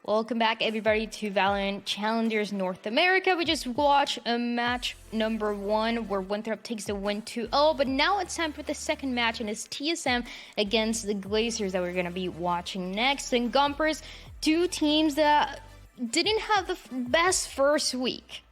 Welcome back, everybody, to VALORANT Challengers North America. We just watched match number 1 where Winthrop takes the win 2-0, but now it's time for the second match, and it's TSM against the Glazers that we're going to be watching next. And Gompers, two teams that didn't have the best first week.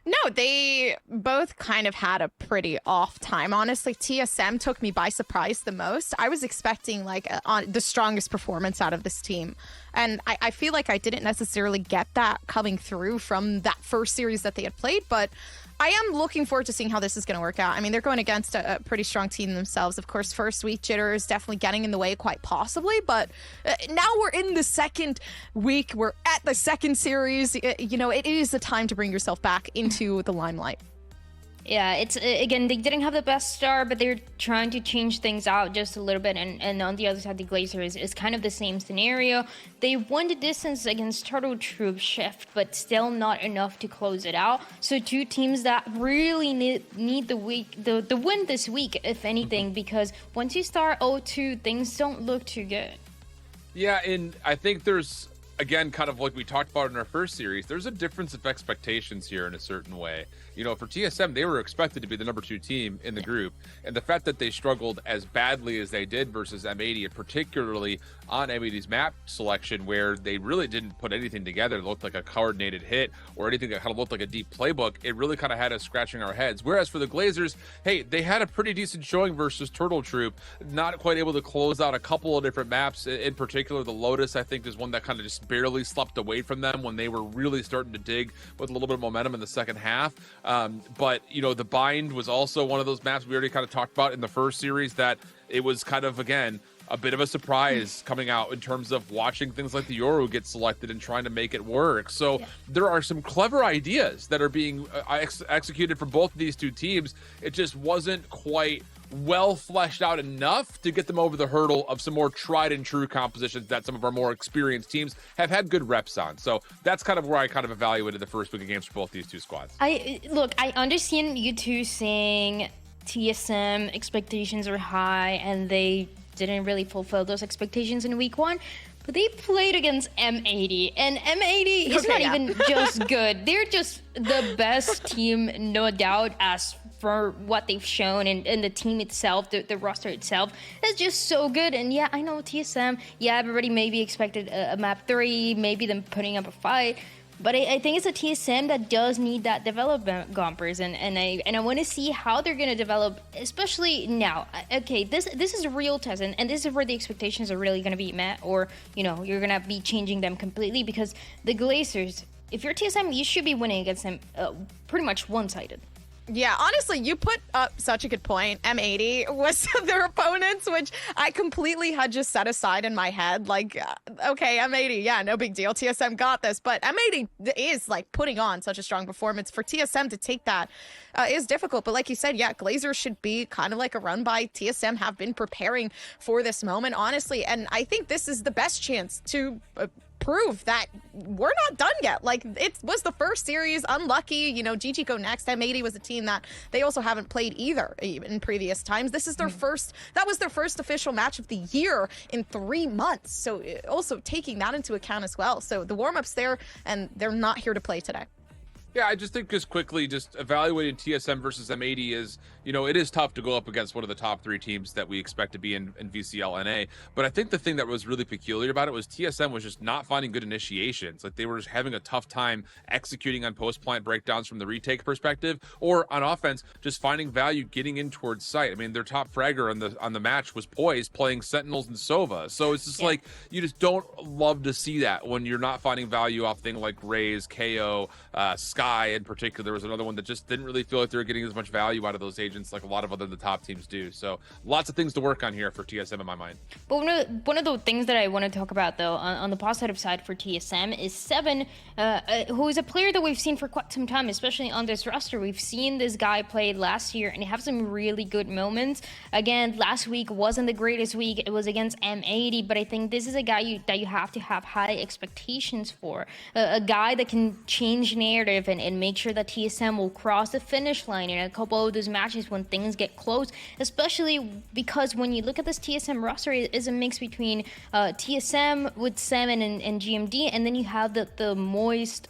No, they both kind of had a pretty off time. Honestly, TSM took me by surprise the most. I was expecting like the strongest performance out of this team. And I feel like I didn't necessarily get that coming through from that first series that they had played, but I am looking forward to seeing how this is going to work out. I mean, they're going against a pretty strong team themselves. Of course, first week jitters definitely getting in the way quite possibly, but now we're in the second week. We're at the second series. You know, it is the time to bring yourself back into the limelight. Yeah, it's again, they didn't have the best start, but they're trying to change things out just a little bit. And on the other side, the Glazers is kind of the same scenario. They won the distance against Turtle Troop Shift, but still not enough to close it out. So two teams that really need the win this week, if anything, because once you start 0-2, things don't look too good. Yeah, and I think there's, again, kind of like we talked about in our first series, there's a difference of expectations here in a certain way. You know, for TSM, they were expected to be the number 2 team in the group. And the fact that they struggled as badly as they did versus M80, and particularly on M80's map selection, where they really didn't put anything together, it looked like a coordinated hit or anything that kind of looked like a deep playbook, it really kind of had us scratching our heads. Whereas for the Glazers, hey, they had a pretty decent showing versus Turtle Troop, not quite able to close out a couple of different maps. In particular, the Lotus, I think, is one that kind of just barely slept away from them when they were really starting to dig with a little bit of momentum in the second half. But, you know, the Bind was also one of those maps we already kind of talked about in the first series that it was kind of, again, a bit of a surprise coming out in terms of watching things like the Yoru get selected and trying to make it work. So there are some clever ideas that are being executed for both of these two teams. It just wasn't quite well fleshed out enough to get them over the hurdle of some more tried and true compositions that some of our more experienced teams have had good reps on. So that's kind of where I kind of evaluated the first week of games for both these two squads. I understand you two saying TSM expectations are high and they didn't really fulfill those expectations in week 1. But they played against M80, and M80 is not even just good. They're just the best team, no doubt, as for what they've shown, and the team itself, the roster itself, is just so good. And yeah, I know TSM, yeah, everybody maybe expected a map 3, maybe them putting up a fight. But I think it's a TSM that does need that development, Gompers, and I want to see how they're going to develop, especially now. Okay, this is a real test, and this is where the expectations are really going to be met, or, you know, you're going to be changing them completely, because the Glazers, if you're TSM, you should be winning against them pretty much one-sided. Yeah, honestly, you put up such a good point. M80 was their opponents, which I completely had just set aside in my head. Like, okay, M80, yeah, no big deal. TSM got this. But M80 is, like, putting on such a strong performance. For TSM to take that is difficult. But like you said, yeah, Glazers should be kind of like a run by. TSM have been preparing for this moment, honestly. And I think this is the best chance to prove that we're not done yet. Like, it was the first series, unlucky, you know, GG go next. M80 was a team that they also haven't played either in previous times. This is their that was their first official match of the year in 3 months. So also taking that into account as well. So the warm-ups there, and they're not here to play today. Yeah, I just think just quickly, just evaluating TSM versus M80 is, you know, it is tough to go up against one of the top 3 teams that we expect to be in VCL NA. But I think the thing that was really peculiar about it was TSM was just not finding good initiations. Like, they were just having a tough time executing on post-plant breakdowns from the retake perspective, or on offense, just finding value getting in towards site. I mean, their top fragger on the match was Poise playing Sentinels and Sova. So it's just like, you just don't love to see that when you're not finding value off things like Raze, KO, Sky in particular was another one that just didn't really feel like they were getting as much value out of those agents like a lot of the top teams do. So lots of things to work on here for TSM in my mind. But one of the things that I want to talk about, though, on the positive side for TSM is Seven, who is a player that we've seen for quite some time, especially on this roster. We've seen this guy play last year and have some really good moments. Again, last week wasn't the greatest week. It was against M80, but I think this is a guy that you have to have high expectations for. A guy that can change narrative and make sure that TSM will cross the finish line in a couple of those matches challenges when things get close, especially because when you look at this TSM roster, it is a mix between TSM with 7 and GMD, and then you have the Moist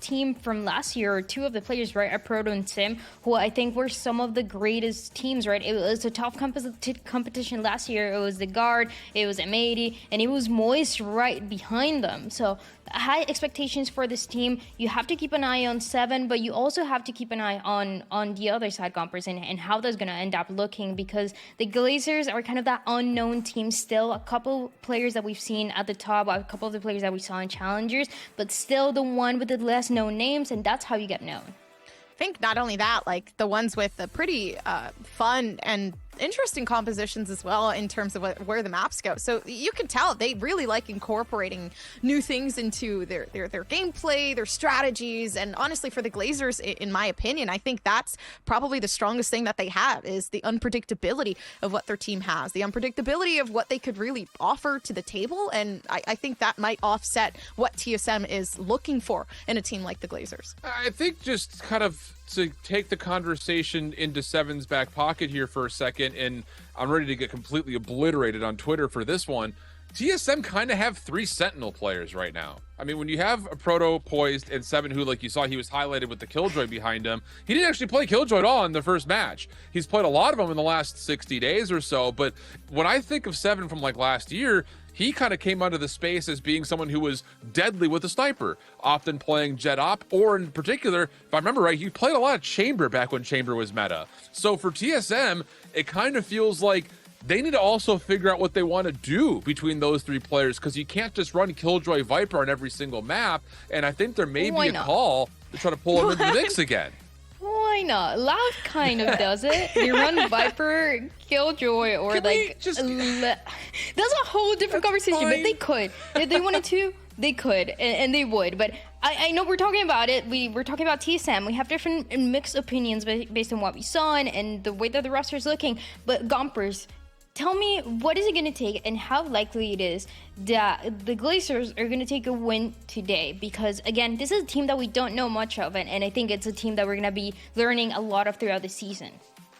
team from last year, or two of the players, right, Proto and Sim, who I think were some of the greatest teams, right? It was a tough competition last year. It was the Guard, it was M80, and it was Moist right behind them. So high expectations for this team. You have to keep an eye on 7, but you also have to keep an eye on the other side, Gompers, and how that's going to end up looking, because the Glazers are kind of that unknown team still. A couple players that we've seen at the top, a couple of the players that we saw in Challengers, but still the one with the less known names, and that's how you get known. I think not only that, like the ones with the pretty fun and interesting compositions as well in terms of where the maps go. So you can tell they really like incorporating new things into their gameplay, their strategies. And honestly, for the Glazers, in my opinion, I think that's probably the strongest thing that they have, is the unpredictability of what their team has, the unpredictability of what they could really offer to the table. And I think that might offset what TSM is looking for in a team like the Glazers. I think just kind of to take the conversation into 7's back pocket here for a second, and I'm ready to get completely obliterated on Twitter for this one. TSM kind of have 3 Sentinel players right now. I mean, when you have a Proto, Poised, and 7, who, like you saw, he was highlighted with the Killjoy behind him. He didn't actually play Killjoy at all in the first match. He's played a lot of them in the last 60 days or so, but when I think of 7 from like last year, he kind of came onto the space as being someone who was deadly with a sniper, often playing Jet Op, or in particular, if I remember right, he played a lot of Chamber back when Chamber was meta. So for TSM, it kind of feels like they need to also figure out what they want to do between those 3 players, because you can't just run Killjoy Viper on every single map, and I think there may be a call to try to pull him into the mix again. Why not? Loud kind of does it. You run Viper, Killjoy, or Can like that's a whole different conversation. fine. But they could, if they wanted to, they could, and they would. But I know we're talking about it. We're talking about TSM. We have different mixed opinions based on what we saw and the way that the roster is looking. But Gompers, tell me, what is it going to take and how likely it is that the Glazers are going to take a win today? Because, again, this is a team that we don't know much of, and I think it's a team that we're going to be learning a lot of throughout the season.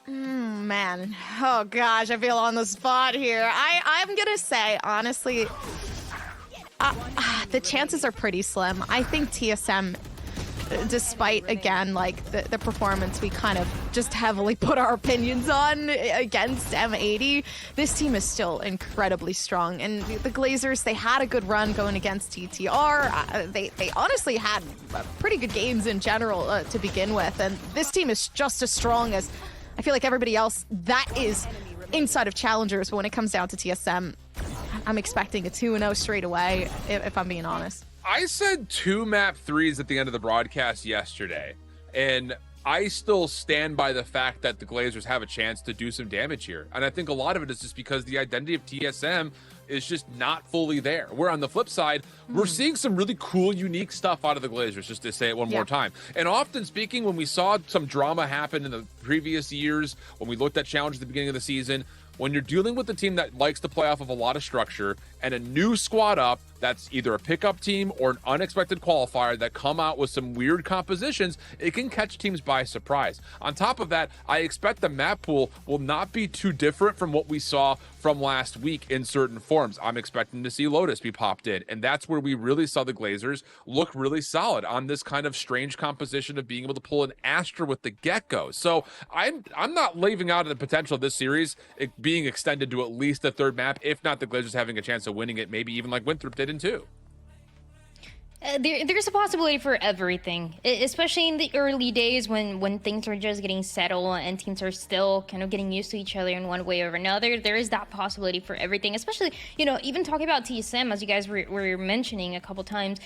Man, oh gosh, I feel on the spot here. I'm going to say, honestly, the chances are pretty slim. I think TSM, despite, again, like the performance we kind of just heavily put our opinions on against M80, this team is still incredibly strong. And the Glazers, they had a good run going against TTR. They honestly had pretty good games in general to begin with. And this team is just as strong as, I feel like, everybody else that is inside of Challengers. But when it comes down to TSM, I'm expecting a 2-0 straight away, if I'm being honest. I said 2 map 3s at the end of the broadcast yesterday, and I still stand by the fact that the Glazers have a chance to do some damage here. And I think a lot of it is just because the identity of TSM is just not fully there. Where on the flip side, we're seeing some really cool, unique stuff out of the Glazers, just to say it one more time. And often speaking, when we saw some drama happen in the previous years, when we looked at challenges at the beginning of the season, when you're dealing with a team that likes to play off of a lot of structure and a new squad up that's either a pickup team or an unexpected qualifier that come out with some weird compositions, it can catch teams by surprise. On top of that, I expect the map pool will not be too different from what we saw from last week in certain forms. I'm expecting to see Lotus be popped in, and that's where we really saw the Glazers look really solid on this kind of strange composition of being able to pull an Astra with the get-go. So I'm not leaving out the potential of this series it being extended to at least the 3rd map, if not the Glazers having a chance of winning it, maybe even like Winthrop did in 2. There's a possibility for everything, especially in the early days when things are just getting settled and teams are still kind of getting used to each other in one way or another. There is that possibility for everything, especially, you know, even talking about TSM, as you guys were mentioning a couple times.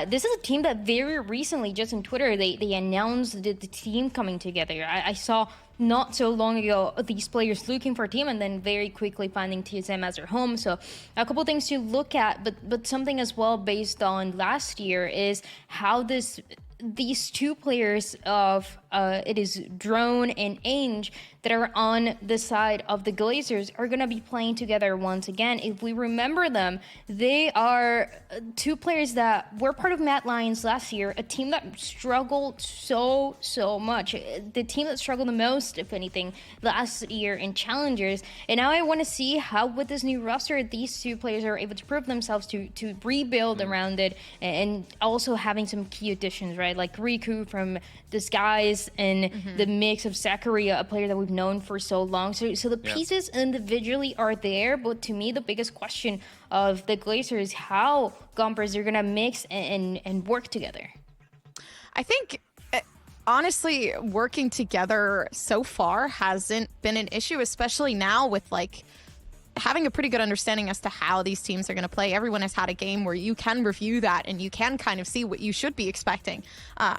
This is a team that very recently, just on Twitter, they announced the team coming together. I saw not so long ago these players looking for a team and then very quickly finding TSM as their home. So a couple things to look at, but something as well based on last year is how this these two players of it is Drone and Ainge that are on the side of the Glazers are going to be playing together once again. If we remember them, they are two players that were part of Mad Lions last year, a team that struggled so much. The team that struggled the most, if anything, last year in Challengers. And now I want to see how with this new roster, these two players are able to prove themselves to rebuild around it, and also having some key additions, right? Like Riku from Disguise and the mix of Zakaria, a player that we've known for so long. So the pieces individually are there, but to me, the biggest question of the Glazers is how Gompers are going to mix and work together. I think, honestly, working together so far hasn't been an issue, especially now with like having a pretty good understanding as to how these teams are going to play. Everyone has had a game where you can review that and you can kind of see what you should be expecting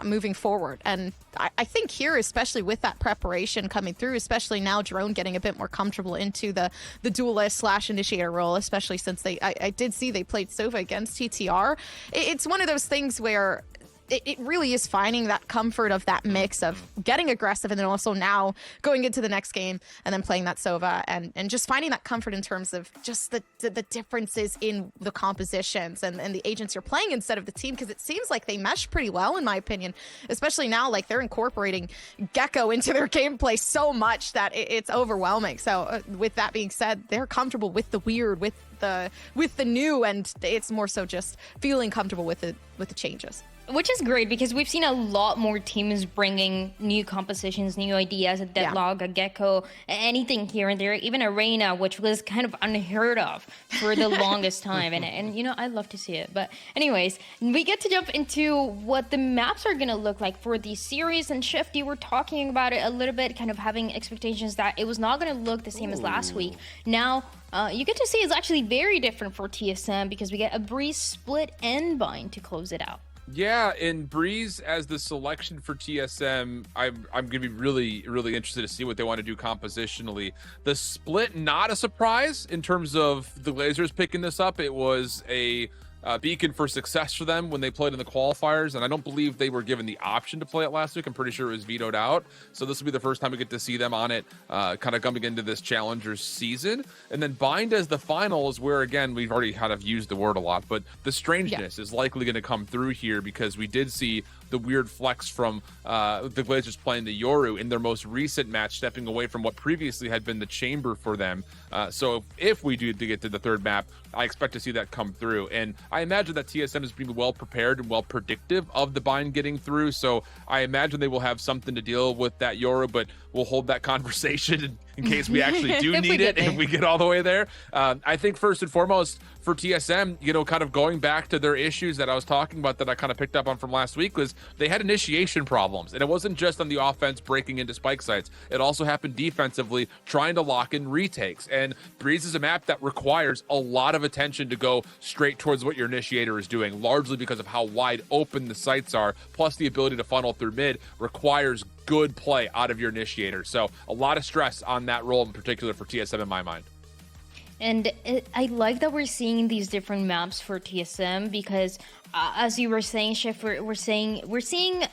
moving forward. And I think here, especially with that preparation coming through, especially now Drone getting a bit more comfortable into the duelist / initiator role, especially since I did see they played Sova against TTR. It's one of those things where it really is finding that comfort of that mix of getting aggressive and then also now going into the next game and then playing that Sova and just finding that comfort in terms of just the differences in the compositions and the agents you're playing instead of the team, because it seems like they mesh pretty well in my opinion, especially now. Like they're incorporating Gecko into their gameplay so much that it's overwhelming. So with that being said, they're comfortable with the weird, with the new, and it's more so just feeling comfortable with the changes. Which is great because we've seen a lot more teams bringing new compositions, new ideas, a Deadlock, a Gecko, anything here and there, even Arena, which was kind of unheard of for the longest time. And you know, I love to see it. But anyways, we get to jump into what the maps are going to look like for the series. And Shift, you were talking about it a little bit, kind of having expectations that it was not going to look the same as last week. Now, you get to see it's actually very different for TSM because we get a Breeze, Split, and Bind to close it out. Yeah, and Breeze as the selection for TSM, I'm going to be really interested to see what they want to do compositionally. The Split, not a surprise in terms of the Glazers picking this up. It was a beacon for success for them when they played in the qualifiers, and I don't believe they were given the option to play it last week. I'm pretty sure it was vetoed out. So this will be the first time we get to see them on it, kind of coming into this Challengers season. And then Bind as the final is where, again, we've already kind of used the word a lot, but the strangeness is likely going to come through here because we did see the weird flex from the Glazers playing the Yoru in their most recent match, stepping away from what previously had been the chamber for them. So if we do get to the third map, I expect to see that come through. And I imagine that TSM is being well prepared and well predictive of the Bind getting through. So I imagine they will have something to deal with that Yoru, but we'll hold that conversation in case we actually do need it and we get all the way there. I think first and foremost for TSM, you know, kind of going back to their issues that I was talking about that I kind of picked up on from last week, was they had initiation problems. And it wasn't just on the offense breaking into spike sites. It also happened defensively, trying to lock in retakes. And Breeze is a map that requires a lot of attention to go straight towards what your initiator is doing, largely because of how wide open the sites are, plus the ability to funnel through mid requires good play out of your initiator. So a lot of stress on that role in particular for TSM in my mind. And I like that we're seeing these different maps for TSM because, as you were saying, Chef, we're seeing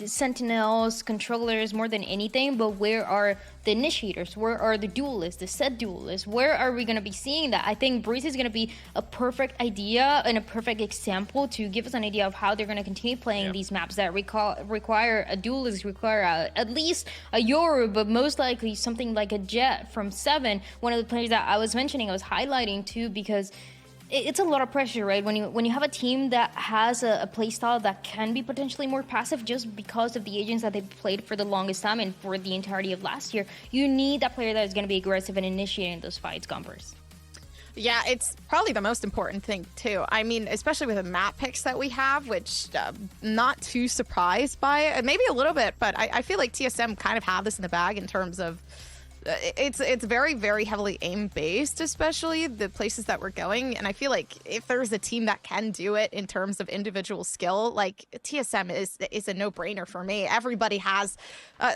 Sentinels, controllers more than anything, but where are the initiators? Where are the duelists, the set duelists? Where are we going to be seeing that? I think Breeze is going to be a perfect idea and a perfect example to give us an idea of how they're going to continue playing these maps that require a duelist, require at least a Yoru, but most likely something like a Jet from 7, one of the players that I was mentioning, I was highlighting too, because it's a lot of pressure, right? When you have a team that has a playstyle that can be potentially more passive just because of the agents that they've played for the longest time and for the entirety of last year, you need that player that is going to be aggressive and initiating those fights, Gompers. Yeah, it's probably the most important thing, too. I mean, especially with the map picks that we have, which not too surprised by it. Maybe a little bit, but I feel like TSM kind of have this in the bag in terms of it's very, very heavily aim-based, especially the places that we're going. And I feel like if there's a team that can do it in terms of individual skill, like TSM is a no-brainer for me. Everybody has,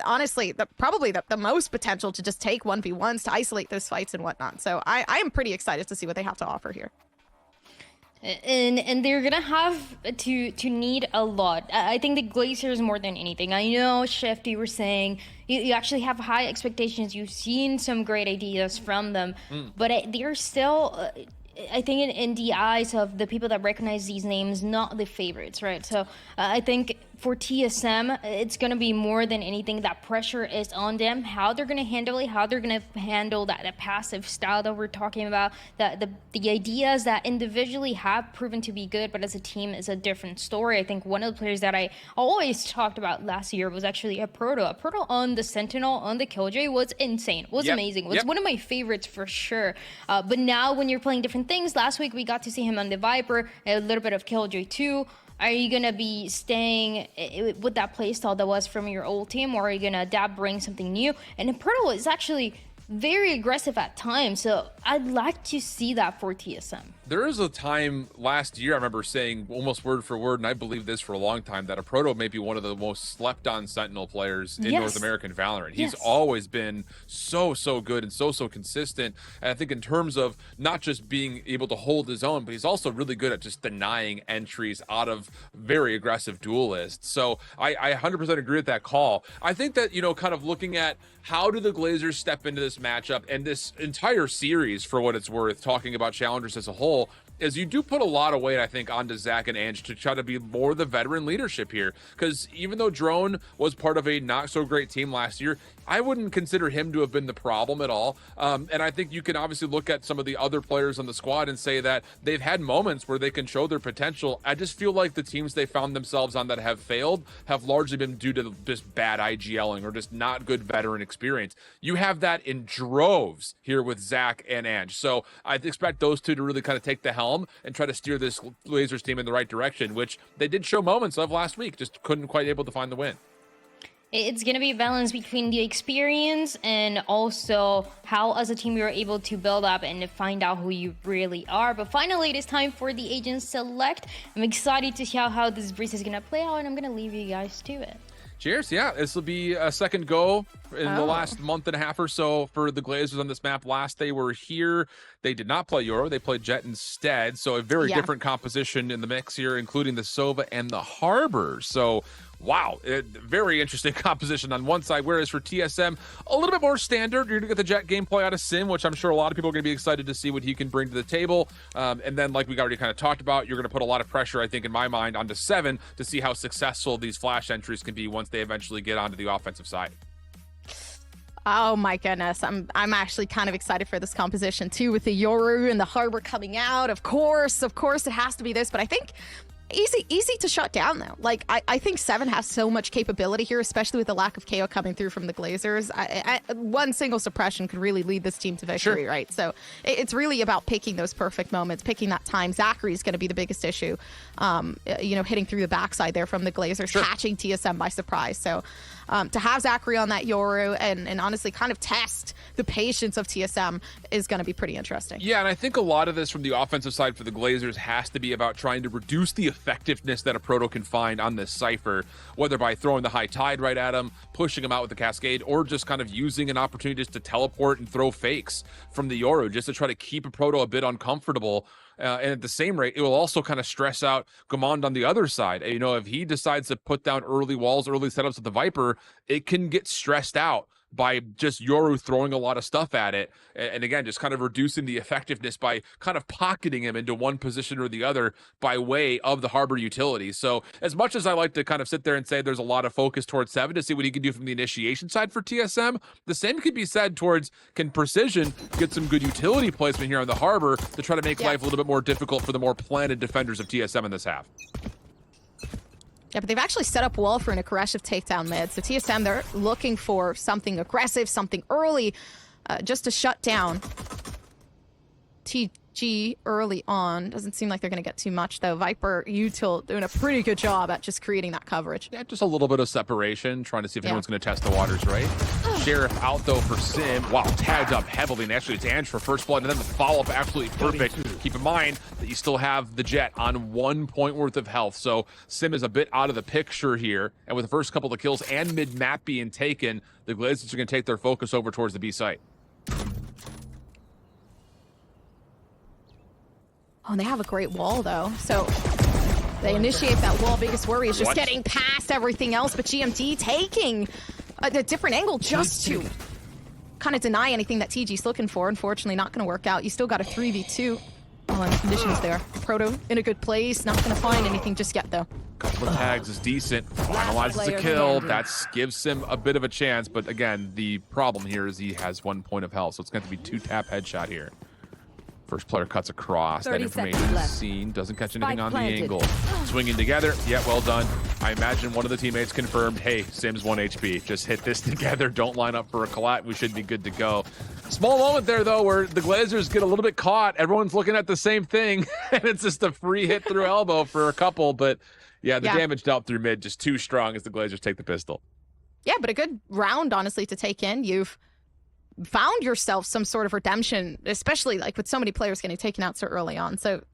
honestly, probably the most potential to just take 1v1s to isolate those fights and whatnot. So I am pretty excited to see what they have to offer here. And they're gonna have to need a lot. I think the Glazers more than anything. I know, Shift, you were saying you actually have high expectations. You've seen some great ideas from them, but they're still. I think in the eyes of the people that recognize these names, not the favorites, right? So I think for TSM, it's going to be more than anything that pressure is on them, how they're going to handle it, how they're going to handle that passive style that we're talking about, the ideas that individually have proven to be good, but as a team is a different story. I think one of the players that I always talked about last year was actually a Proto. A Proto on the Sentinel, on the Killjoy was insane, was amazing, was one of my favorites for sure. But now when you're playing different things, last week we got to see him on the Viper, a little bit of Killjoy too. Are you going to be staying with that playstyle that was from your old team, or are you going to adapt, bring something new? And Imperial is actually very aggressive at times, so I'd like to see that for TSM. There is a time last year I remember saying almost word for word, and I believe this for a long time, that a Proto may be one of the most slept on Sentinel players in North American Valorant. He's always been so good and so consistent. And I think in terms of not just being able to hold his own, but he's also really good at just denying entries out of very aggressive duelists. So I 100% agree with that call. I think that, you know, kind of looking at how do the Glazers step into this matchup and this entire series, for what it's worth, talking about Challengers as a whole, is you do put a lot of weight, I think, onto Zach and Ange to try to be more the veteran leadership here. Because even though Drone was part of a not so great team last year, I wouldn't consider him to have been the problem at all. And I think you can obviously look at some of the other players on the squad and say that they've had moments where they can show their potential. I just feel like the teams they found themselves on that have failed have largely been due to just bad IGLing or just not good veteran experience. You have that in droves here with Zach and Ange. So I expect those two to really kind of take the helm and try to steer this Glazers team in the right direction, which they did show moments of last week, just couldn't quite able to find the win. It's going to be a balance between the experience and also how as a team you're able to build up and find out who you really are. But finally, it is time for the Agent Select. I'm excited to see how this breeze is going to play out, and I'm going to leave you guys to it. Cheers. Yeah, this will be a second go in the last month and a half or so for the Glazers on this map. Last they were here, they did not play Euro. They played Jet instead. So a very different composition in the mix here, including the Sova and the Harbor. So wow, very interesting composition on one side, whereas for TSM, a little bit more standard. You're going to get the Jet gameplay out of Sim, which I'm sure a lot of people are going to be excited to see what he can bring to the table. And then, like we already kind of talked about, you're going to put a lot of pressure, I think, in my mind, onto Seven to see how successful these flash entries can be once they eventually get onto the offensive side. Oh my goodness, I'm actually kind of excited for this composition too, with the Yoru and the Harbor coming out. Of course, it has to be this, but I think easy to shut down though. Like I think Seven has so much capability here, especially with the lack of KO coming through from the Glazers. One single suppression could really lead this team to victory, right? So it's really about picking those perfect moments, picking that time. Zachary is going to be the biggest issue, hitting through the backside there from the Glazers, catching TSM by surprise. So to have Zachary on that Yoru and honestly kind of test the patience of TSM is going to be pretty interesting. Yeah, and I think a lot of this from the offensive side for the Glazers has to be about trying to reduce the effectiveness that a Proto can find on this Cypher, whether by throwing the High Tide right at him, pushing him out with the Cascade, or just kind of using an opportunity just to teleport and throw fakes from the Yoru just to try to keep a Proto a bit uncomfortable. And at the same rate, it will also kind of stress out Gamond on the other side. You know, if he decides to put down early walls, early setups with the Viper, it can get stressed out by just Yoru throwing a lot of stuff at it. And again, just kind of reducing the effectiveness by kind of pocketing him into one position or the other by way of the Harbor utility. So as much as I like to kind of sit there and say there's a lot of focus towards Seven to see what he can do from the initiation side for TSM, the same could be said towards can Precision get some good utility placement here on the Harbor to try to make life a little bit more difficult for the more planted defenders of TSM in this half. Yeah, but they've actually set up well for an aggressive takedown mid. So TSM, they're looking for something aggressive, something early, just to shut down TG early on. Doesn't seem like they're going to get too much, though. Viper, Util doing a pretty good job at just creating that coverage. Yeah, just a little bit of separation, trying to see if anyone's going to test the waters, right? Sheriff out, though, for Sim. Wow, tagged up heavily. And actually, it's Ange for first blood, and then the follow-up absolutely perfect. Keep in mind that you still have the Jet on 1 point worth of health, so Sim is a bit out of the picture here. And with the first couple of kills and mid-map being taken, the Glazers are going to take their focus over towards the B site. Oh, and they have a great wall, though. So they initiate that wall. Biggest worry is just getting past everything else. But GMT taking a different angle just to kind of deny anything that TG's looking for. Unfortunately, not going to work out. You still got a 3v2. Oh, and the conditions there. Proto in a good place. Not going to find anything just yet, though. Couple of tags is decent. Finalizes a kill. That gives him a bit of a chance. But again, the problem here is he has 1 point of health. So it's going to be 2-tap headshot here. First player cuts across. That information is seen. Doesn't catch anything on the angle. Swinging together. Yeah, well done. I imagine one of the teammates confirmed, hey, Sims 1 HP. Just hit this together. Don't line up for a collat. We should be good to go. Small moment there, though, where the Glazers get a little bit caught. Everyone's looking at the same thing. And it's just a free hit through elbow for a couple. But yeah, the damage dealt through mid just too strong as the Glazers take the pistol. Yeah, but a good round, honestly, to take in. You've found yourself some sort of redemption, especially like with so many players getting taken out so early on. So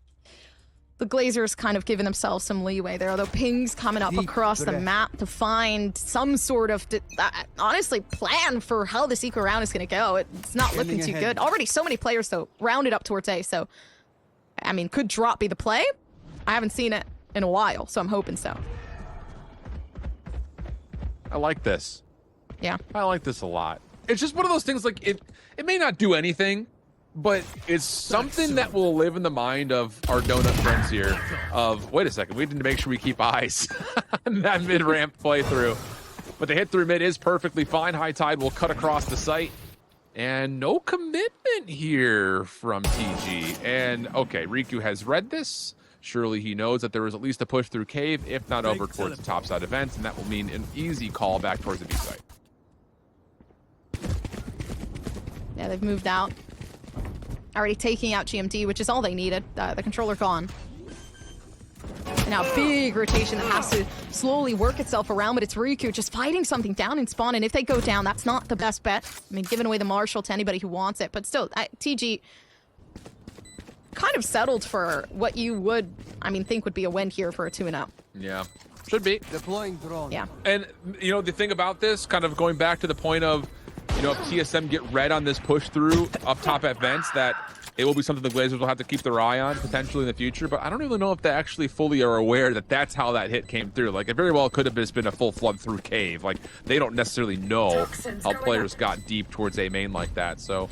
the Glazers kind of giving themselves some leeway there, although pings coming up across the map to find some sort of, honestly, plan for how this eco round is going to go. It's not looking too good. Already so many players, though, rounded up towards A. So, I mean, could drop be the play? I haven't seen it in a while, so I'm hoping so. I like this. Yeah. I like this a lot. It's just one of those things, like, it may not do anything, but it's something that will live in the mind of our donut friends here of, wait a second, we need to make sure we keep eyes on that mid-ramp playthrough. But the hit through mid is perfectly fine. High Tide will cut across the site. And no commitment here from TG. And, okay, Riku has read this. Surely he knows that there is at least a push through cave, if not over towards the topside events, and that will mean an easy call back towards the B site. Yeah, they've moved out. Already taking out GMT, which is all they needed. The controller gone. And now big rotation that has to slowly work itself around, but it's Riku just fighting something down in spawn, and if they go down, that's not the best bet. I mean, giving away the Marshall to anybody who wants it, but still, TG kind of settled for what you would, I mean, think would be a win here for a 2-0. Yeah, should be. Deploying drone. Yeah. And, you know, the thing about this, kind of going back to the point of, you know, if TSM get red on this push through up top at vents, that it will be something the Glazers will have to keep their eye on potentially in the future. But I don't really know if they actually fully are aware that that's how that hit came through. Like, it very well could have just been a full flood through cave. Like, they don't necessarily know how players got deep towards A main like that. So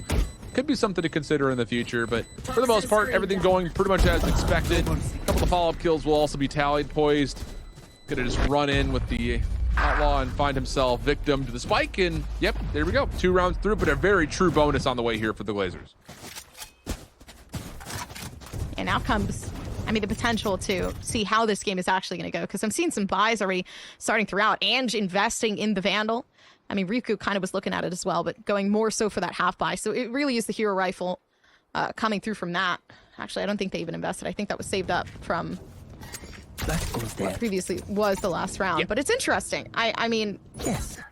could be something to consider in the future. But for the most part, everything going pretty much as expected. A couple of follow-up kills will also be tallied. Poised, gonna just run in with the Outlaw and find himself victim to the spike, and yep, there we go. 2 rounds through, but a very true bonus on the way here for the Glazers. And now comes, I mean, the potential to see how this game is actually going to go, because I'm seeing some buys already starting throughout, and investing in the Vandal. I mean, Riku kind of was looking at it as well, but going more so for that half buy. So it really is the hero rifle coming through from that. Actually, I don't think they even invested. I think that was saved up from what previously was the last round. But it's interesting. I mean,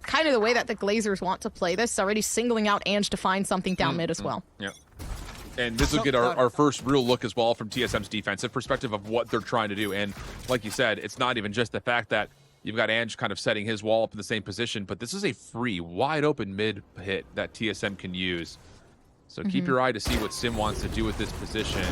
kind of the way that the Glazers want to play this, already singling out Ange to find something down mid as well. Yeah. And this will get our first real look as well from TSM's defensive perspective of what they're trying to do. And like you said, it's not even just the fact that you've got Ange kind of setting his wall up in the same position, but this is a free, wide open mid hit that TSM can use. So keep your eye to see what Sim wants to do with this position.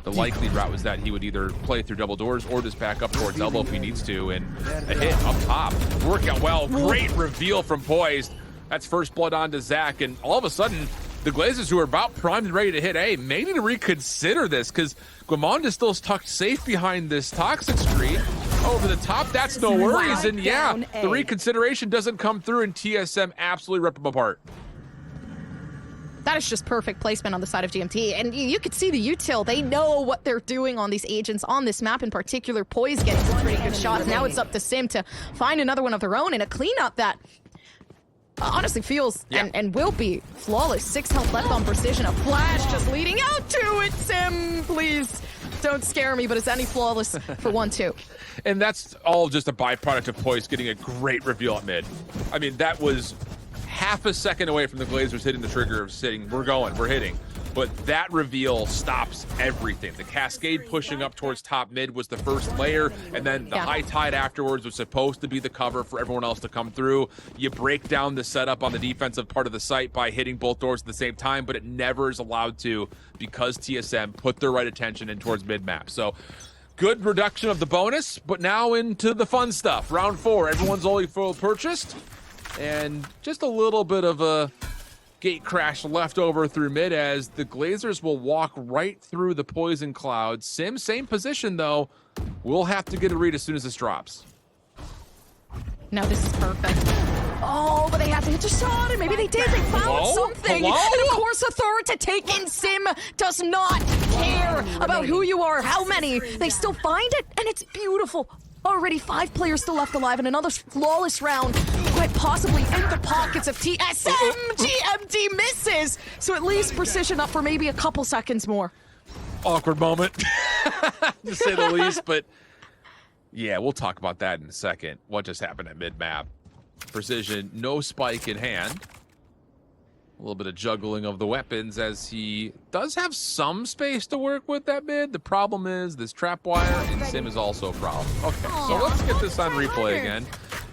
The likely route was that he would either play through double doors or just back up towards elbow if he needs to. And a hit up top. Working out well. Great reveal from Poised. That's first blood onto Zach. And all of a sudden, the Glazers, who are about primed and ready to hit A, may need to reconsider this, because Guimond is still tucked safe behind this toxic screen. Over the top, that's no worries. And yeah, the reconsideration doesn't come through, and TSM absolutely ripped them apart. That is just perfect placement on the side of GMT. And you could see the util. They know what they're doing on these agents on this map in particular. Poise getting some pretty good shots. Now it's up to Sim to find another one of their own, and a cleanup that honestly feels and will be flawless. 6 health left on precision. A flash just leading out to it. Sim, please don't scare me, but it's any flawless for 1-2. And that's all just a byproduct of Poise getting a great reveal at mid. I mean, that was half a second away from the Glazers hitting the trigger of sitting, we're hitting. But that reveal stops everything. The cascade pushing up towards top mid was the first layer, and then the high tide afterwards was supposed to be the cover for everyone else to come through. You break down the setup on the defensive part of the site by hitting both doors at the same time, but it never is allowed to because TSM put their right attention in towards mid-map. So good reduction of the bonus, but now into the fun stuff. Round 4, everyone's only full purchased, and just a little bit of a gate crash left over through mid as the Glazers will walk right through the poison cloud. Sim, same position though. We'll have to get a read as soon as this drops. No, this is perfect. Oh, but they have to hit a shot, and maybe they did. They found something. Hello? And of course, authority to take in. Sim does not care about who you are, how many. They still find it, and it's beautiful. Already 5 players still left alive, and another flawless round, quite possibly in the pockets of TSM. GMD misses, so it leaves precision up for maybe a couple seconds more. Awkward moment, to say the least, but yeah, we'll talk about that in a second. What just happened at mid-map? Precision, no spike in hand. A little bit of juggling of the weapons as he does have some space to work with that mid. The problem is this trap wire, and Sim is also a problem. Okay, so let's get this on replay again.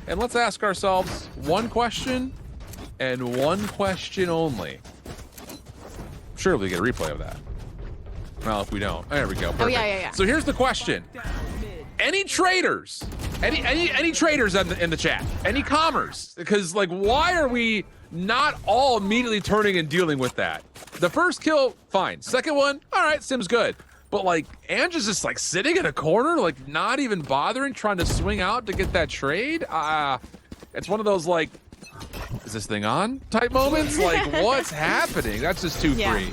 And let's ask ourselves one question and one question only. Surely we get a replay of that. Well, if we don't, there we go. Perfect. Oh, yeah. So here's the question. Any traders? Any traders in the chat? Any commerce? Because, like, why are we not all immediately turning and dealing with that? The first kill, fine. Second one, all right, Sim's good. But, like, Ange is just, like, sitting in a corner, like, not even bothering, trying to swing out to get that trade. It's one of those, like, is this thing on type moments? Like, what's happening? That's just too free.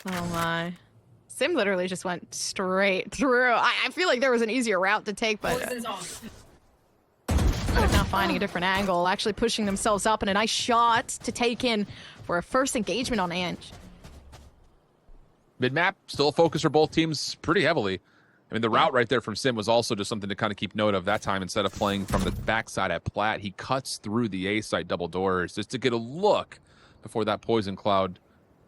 Oh, my. Sim literally just went straight through. I feel like there was an easier route to take, but now finding a different angle, actually pushing themselves up, and a nice shot to take in for a first engagement on Ange. Mid-map, still a focus for both teams pretty heavily. I mean, the route right there from Sim was also just something to kind of keep note of. That time, instead of playing from the backside at Plat, he cuts through the A site double doors just to get a look before that poison cloud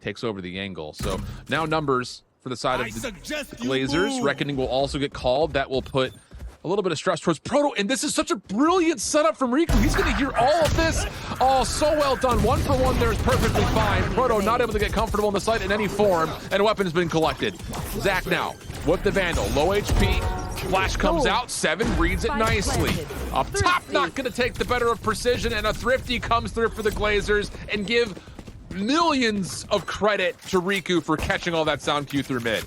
takes over the angle. So now numbers for the side of the Glazers. Reckoning will also get called. That will put a little bit of stress towards Proto, and this is such a brilliant setup from Riku. He's going to hear all of this. Oh, so well done. 1 for 1 there is perfectly fine. Proto not able to get comfortable in the site in any form, and a weapon's been collected. Zach now with the Vandal. Low HP. Flash comes out. 7 reads it nicely. Up top, not going to take the better of precision, and a Thrifty comes through for the Glazers and give millions of credit to Riku for catching all that sound cue through mid.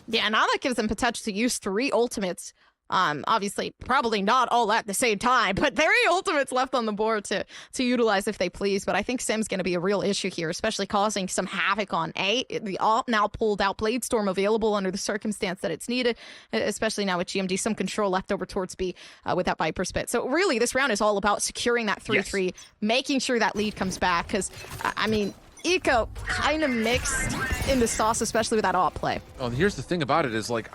Yeah, now that gives them potential to use 3 ultimates. Obviously, probably not all at the same time, but 3 ultimates left on the board to utilize if they please. But I think Sim's going to be a real issue here, especially causing some havoc on A. The AWP now pulled out, Blade Storm available under the circumstance that it's needed, especially now with GMD, some control left over towards B with that Viper Spit. So really, this round is all about securing that 3-3, making sure that lead comes back, because, I mean, Eco kind of mixed in the sauce, especially with that AWP play. Oh, and here's the thing about it is, like,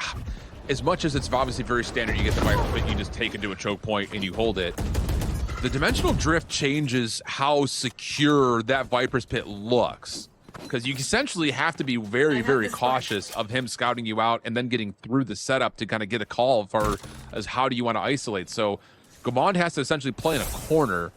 as much as it's obviously very standard, you get the Viper Pit, you just take it to a choke point and you hold it. The dimensional drift changes how secure that Viper's Pit looks, because you essentially have to be very, very cautious of him scouting you out and then getting through the setup to kind of get a call for as how do you want to isolate. So Gamond has to essentially play in a corner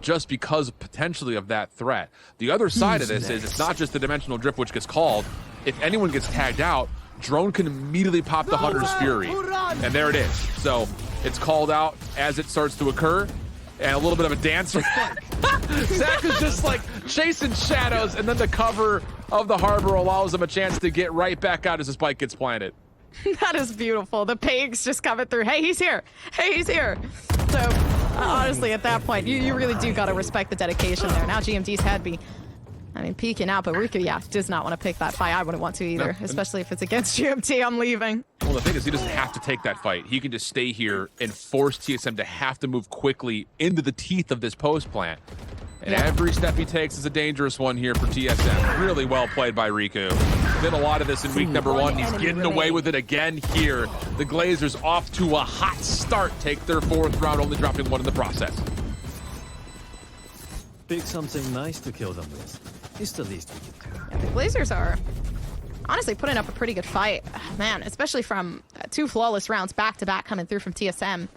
just because potentially of that threat. The other side of this is it's not just the dimensional drift which gets called. If anyone gets tagged out, Drone can immediately pop the Hunter's Fury, and there it is. So it's called out as it starts to occur, and a little bit of a dance. Zach is just like chasing shadows, and then the cover of the harbor allows him a chance to get right back out as the spike gets planted. That is beautiful. The pigs just coming through. Hey, he's here. Hey, he's here. So honestly, at that point, you really do got to respect the dedication there. Now GMD's had me, I mean, peeking out, but Riku, yeah, does not want to pick that fight. I wouldn't want to either, especially if it's against GMT. I'm leaving. Well, the thing is, he doesn't have to take that fight. He can just stay here and force TSM to have to move quickly into the teeth of this post plant. And every step he takes is a dangerous one here for TSM. Really well played by Riku. Did a lot of this in week number 1. He's getting away with it again here. The Glazers off to a hot start. Take their 4th round, only dropping 1 in the process. Pick something nice to kill them with. It's the least we can do. Yeah, the Glazers are honestly putting up a pretty good fight. Man, especially from 2 flawless rounds back-to-back coming through from TSM.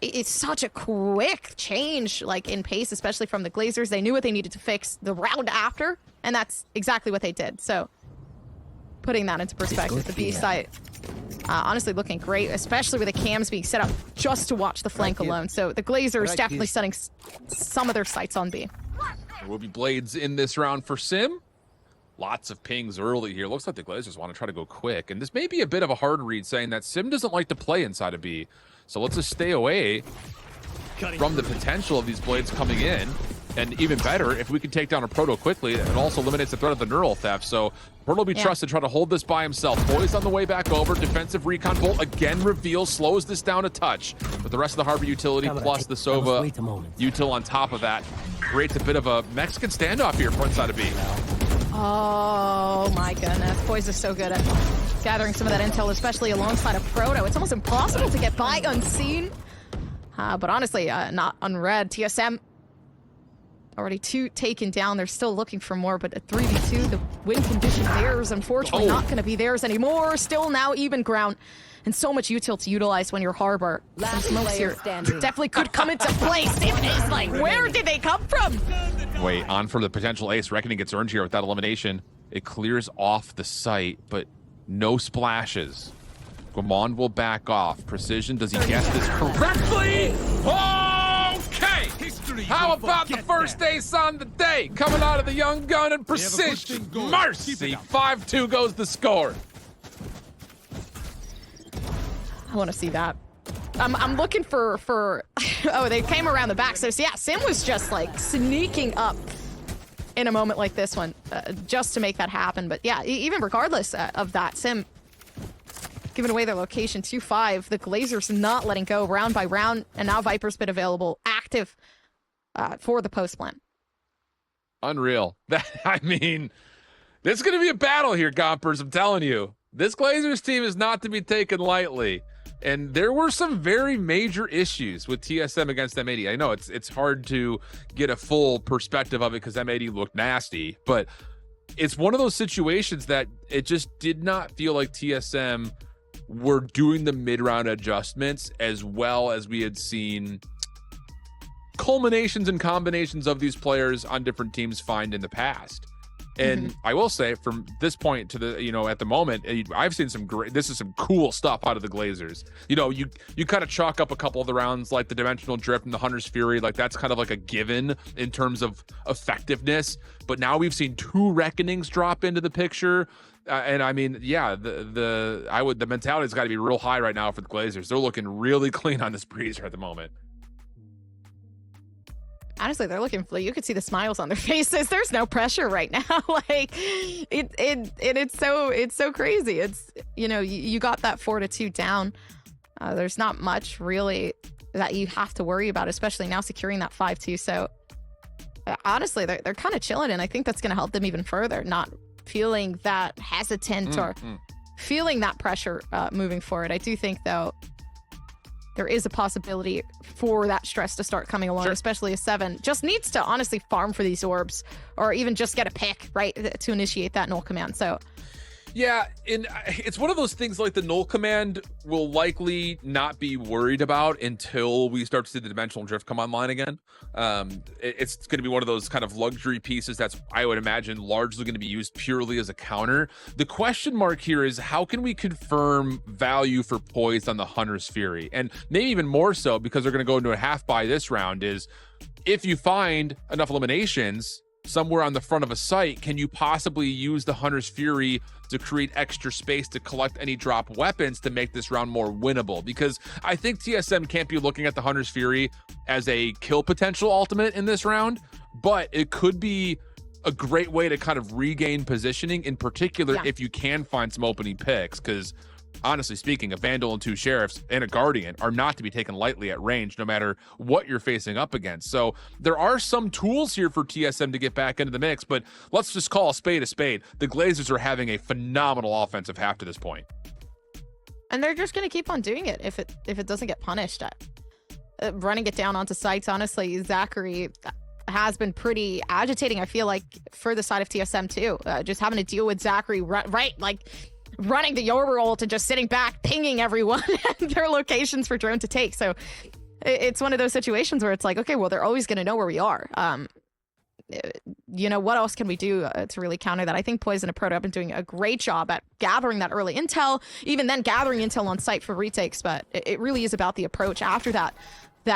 It's such a quick change, like, in pace, especially from the Glazers. They knew what they needed to fix the round after, and that's exactly what they did. So, putting that into perspective, the B site honestly looking great, especially with the cams being set up just to watch the flank alone. So, the Glazers definitely setting some of their sights on B. There will be blades in this round for Sim. Lots of pings early here. Looks like the Glazers want to try to go quick, and this may be a bit of a hard read, saying that Sim doesn't like to play inside of B. So let's just stay away from the potential of these blades coming in. And even better, if we can take down a Proto quickly, it also eliminates the threat of the neural theft. So Proto will be trusted to try to hold this by himself. Poised on the way back over. Defensive recon bolt again reveals, slows this down a touch. But the rest of the Harbor utility plus the Sova util on top of that creates a bit of a Mexican standoff here front side of B. Oh my goodness. Poise is so good at gathering some of that intel, especially alongside a Proto. It's almost impossible to get by unseen. But honestly, not unread. TSM already 2 taken down. They're still looking for more, but a 3v2, the win condition there is unfortunately not going to be theirs anymore. Still now even ground. And so much util to utilize when you're Harbor. Some smokes here definitely could come into play. Steven is like, where did they come from? Wait, on for the potential ace. Reckoning gets earned here with that elimination. It clears off the site, but no splashes. Guamon will back off. Precision, does he guess this correctly? Okay! How about the first ace on the day? Coming out of the young gun and Precision. Mercy! 5-2 goes the score. I want to see that. I'm looking for oh, they came around the back. So yeah, Sim was just like sneaking up in a moment like this one just to make that happen. But yeah, even regardless of that, Sim giving away their location 2-5. The Glazers not letting go round by round, and now Viper's been available active for the post plan. Unreal. I mean, this is going to be a battle here, Gompers. I'm telling you, this Glazers team is not to be taken lightly. And there were some very major issues with TSM against M80. I know it's hard to get a full perspective of it because M80 looked nasty, but it's one of those situations that it just did not feel like TSM were doing the mid-round adjustments as well as we had seen culminations and combinations of these players on different teams find in the past. And I will say, from this point to the, at the moment, I've seen this is some cool stuff out of the Glazers. You kind of chalk up a couple of the rounds, like the Dimensional Drift and the Hunter's Fury, like that's kind of like a given in terms of effectiveness. But now we've seen 2 Reckonings drop into the picture. And I mean, yeah, the mentality's got to be real high right now for the Glazers. They're looking really clean on this breezer at the moment. Honestly, they're looking, you could see the smiles on their faces. There's no pressure right now. Like it's so crazy. It's, you got that 4-2 down. There's not much really that you have to worry about, especially now securing that 5-2. So honestly, they're kind of chilling, and I think that's going to help them even further, not feeling that hesitant or feeling that pressure moving forward. I do think, though, there is a possibility for that stress to start coming along, especially a 7 just needs to honestly farm for these orbs, or even just get a pick, right, to initiate that null command. So yeah, and it's one of those things, like the null command will likely not be worried about until we start to see the Dimensional Drift come online again. It's going to be one of those kind of luxury pieces that's, I would imagine, largely going to be used purely as a counter. The question mark here is, how can we confirm value for Poised on the Hunter's Fury? And maybe even more so, because they're going to go into a half buy this round, is if you find enough eliminations somewhere on the front of a site, can you possibly use the Hunter's Fury to create extra space to collect any drop weapons to make this round more winnable? Because I think TSM can't be looking at the Hunter's Fury as a kill potential ultimate in this round, but it could be a great way to kind of regain positioning, in particular if you can find some opening picks, because honestly speaking, a Vandal and 2 Sheriffs and a Guardian are not to be taken lightly at range, no matter what you're facing up against. So there are some tools here for TSM to get back into the mix, but let's just call a spade a spade. The Glazers are having a phenomenal offensive half to this point. And they're just going to keep on doing it if it doesn't get punished. Running it down onto sites, honestly, Zachary has been pretty agitating, I feel like, for the side of TSM too. Just having to deal with Zachary, right, like running the overroll to just sitting back, pinging everyone and their locations for drone to take. So it's one of those situations where it's like, okay, well, they're always going to know where we are. You know, what else can we do to really counter that? I think Poison and Proto have been doing a great job at gathering that early intel, even then gathering intel on site for retakes, but it really is about the approach after that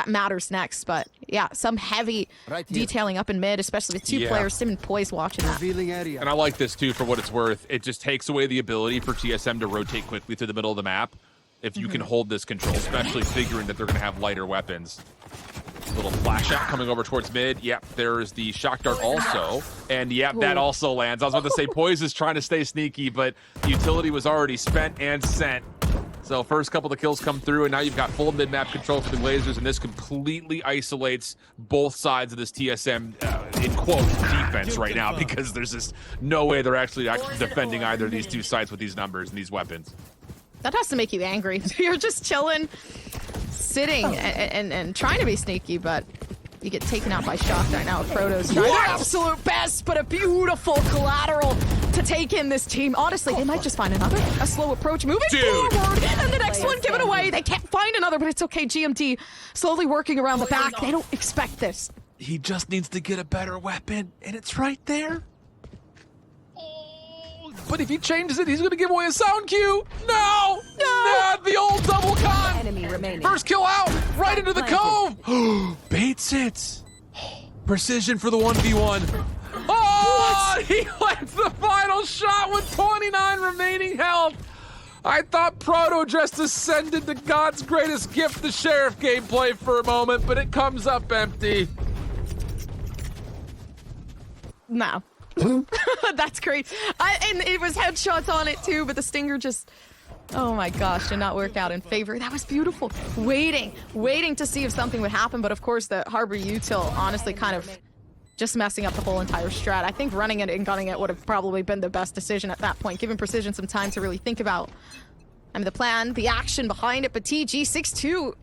matters next. But yeah, some heavy detailing up in mid, especially with 2 players, Sim and Poise watching that. And I like this too, for what it's worth. It just takes away the ability for TSM to rotate quickly to the middle of the map if you can hold this control, especially figuring that they're going to have lighter weapons. Little flash out coming over towards mid. Yep, there's the shock dart also. And yep, that also lands. I was about to say Poise is trying to stay sneaky, but the utility was already spent and sent. So first couple of kills come through, and now you've got full mid-map control for the Glazers, and this completely isolates both sides of this TSM, in quotes, defense right now, because there's just no way they're actually defending either of these 2 sides with these numbers and these weapons. That has to make you angry. You're just chilling, sitting, and trying to be sneaky, but you get taken out by shock right now with Proto's trying their absolute best, but a beautiful collateral to take in this team. Honestly, they might just find another. A slow approach, moving forward, and the next one given away. They can't find another, but it's okay. GMT slowly working around the back. They don't expect this. He just needs to get a better weapon, and it's right there. But if he changes it, he's going to give away a sound cue. No! Not the old double con. Enemy remaining. First kill out, right into the cove. Baits it. Precision for the 1v1. Oh, he lands the final shot with 29 remaining health. I thought Proto just ascended to God's greatest gift, the Sheriff gameplay, for a moment, but it comes up empty. No. That's great. And it was headshots on it too, but the stinger just, oh my gosh, did not work out in favor. That was beautiful. Waiting to see if something would happen, but of course the Harbor util honestly kind of just messing up the whole entire strat. I think running it and gunning it would have probably been the best decision at that point, giving Precision some time to really think about, I mean, the plan, the action behind it. But TG 6-2,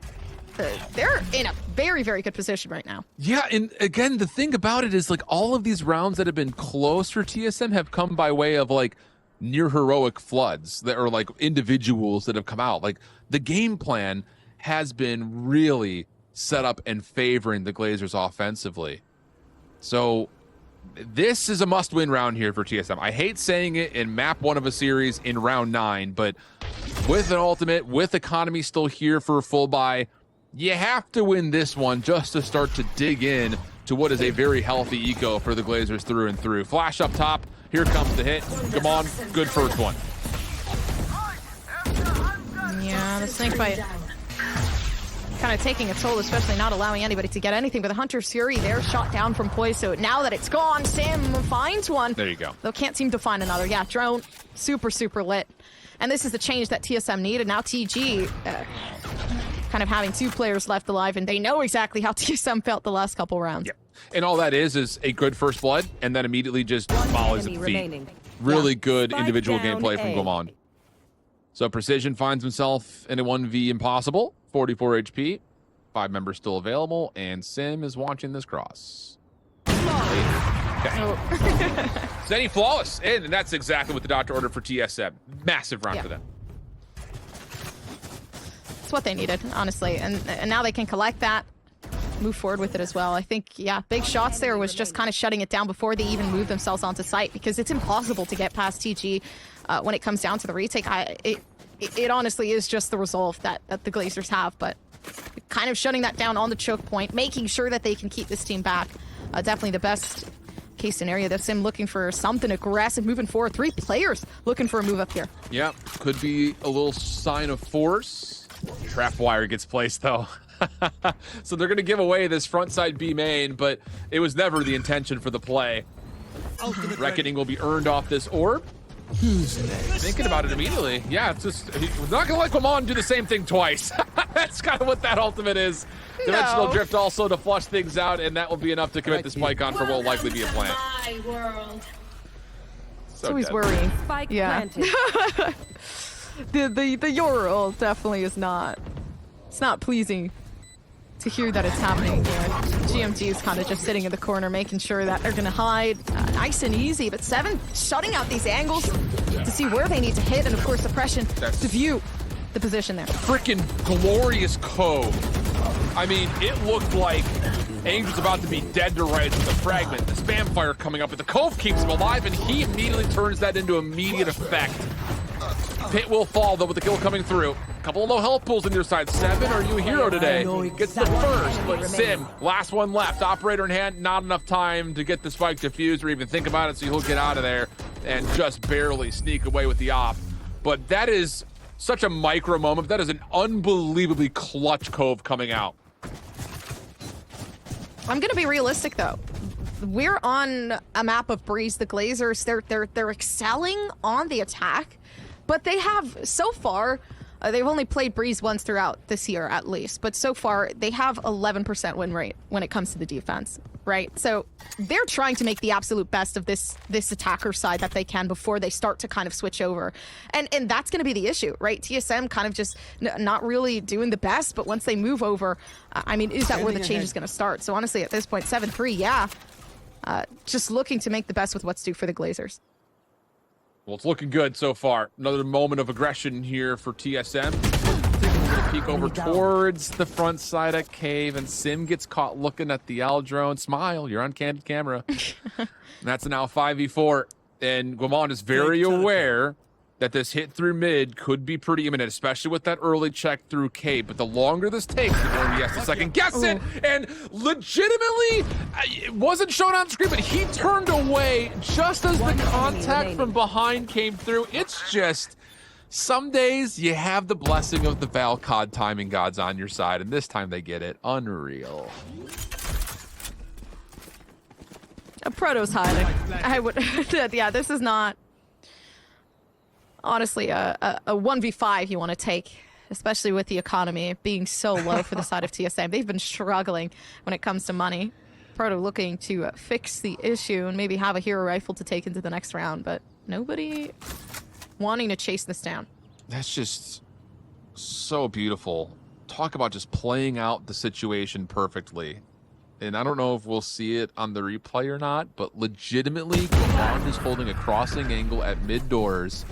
they're in a very, very good position right now. Yeah, and again, the thing about it is, like, all of these rounds that have been close for TSM have come by way of, like, near heroic floods that are, like, individuals that have come out. Like, the game plan has been really set up and favoring the Glazers offensively. So this is a must-win round here for TSM. I hate saying it in map 1 of a series in round 9, but with an ultimate, with economy still here for a full buy, you have to win this one just to start to dig in to what is a very healthy eco for the Glazers through and through. Flash up top. Here comes the hit. Come on. Good first one. Yeah, the snake bite kind of taking a toll, especially not allowing anybody to get anything. But the Hunter's Fury, they're shot down from Poise. So now that it's gone, Sam finds one. There you go. Though can't seem to find another. Yeah, drone, super, super lit. And this is the change that TSM needed. Now TG kind of having 2 players left alive, and they know exactly how TSM felt the last couple rounds. Yep. And all that is a good first blood, and then immediately just volleys at the feet. Really good individual gameplay from Glomond. So Precision finds himself in a 1v impossible, 44 HP, 5 members still available, and Sim is watching this cross. Okay. Zenny flawless, and that's exactly what the doctor ordered for TSM. Massive round for them. It's what they needed, honestly, and now they can collect that, move forward with it as well. I think, yeah, big shots there was just kind of shutting it down before they even move themselves onto site, because it's impossible to get past TG when it comes down to the retake. It honestly is just the resolve that the Glazers have, but kind of shutting that down on the choke point, making sure that they can keep this team back. Definitely the best case scenario. That's him looking for something aggressive, moving forward. 3 players looking for a move up here. Yeah, could be a little sign of force. Trap wire gets placed though. So they're going to give away this front side B main, but it was never the intention for the play. Reckoning will be earned off this orb. Who's next? Thinking about it immediately. Yeah, it's just, we're not gonna let Guamon do the same thing twice. That's kind of what that ultimate is. Dimensional Drift also to flush things out, and that will be enough to commit the spike on for what will likely be a plant. My world. So always worrying. Spike Yeah. planted. the your roll definitely is not. It's not pleasing to hear that it's happening here. GMG is kind of just sitting in the corner, making sure that they're gonna hide nice and easy. But Seven shutting out these angles to see where they need to hit, and of course suppression to view the position there. Freaking glorious Cove. I mean, it looked like Ainge was about to be dead to rights with the fragment, the spam fire coming up, but the Cove keeps him alive, and he immediately turns that into immediate effect. Pit will fall, though, with the kill coming through. Couple of low health pulls on your side. Seven, are you a hero today? Gets the first, but Sim, last one left. Operator in hand, not enough time to get the spike defused or even think about it, so he'll get out of there and just barely sneak away with the op. But that is such a micro moment. That is an unbelievably clutch Cove coming out. I'm gonna be realistic though. We're on a map of Breeze. The Glazers, they're excelling on the attack, but they have so far. They've only played Breeze once throughout this year, at least. But so far, they have 11% win rate when it comes to the defense, right? So they're trying to make the absolute best of this attacker side that they can before they start to kind of switch over. And that's going to be the issue, right? TSM kind of just not really doing the best, but once they move over, I mean, is that where the change is going to start? So honestly, at this point, 7-3, yeah. Just looking to make the best with what's due for the Glazers. Well, it's looking good so far. Another moment of aggression here for TSM. We're going to peek over towards the front side of Cave, and Sim gets caught looking at the Aldrone. Smile, you're on candid camera. And that's now 5v4. And Guamon is very aware that this hit through mid could be pretty imminent, especially with that early check through Cave. But the longer this takes, the more he has to second guess it. And legitimately, it wasn't shown on screen, but he turned away just as the contact from behind came through. It's just, some days you have the blessing of the Val COD timing gods on your side, and this time they get it. Unreal. Proto's hiding. I would, yeah, this is not. Honestly, a 1v5 you want to take, especially with the economy being so low for the side of TSM. They've been struggling when it comes to money. Proto looking to fix the issue and maybe have a hero rifle to take into the next round, but nobody wanting to chase this down. That's just so beautiful. Talk about just playing out the situation perfectly. And I don't know if we'll see it on the replay or not, but legitimately, Guamon is holding a crossing angle at mid doors,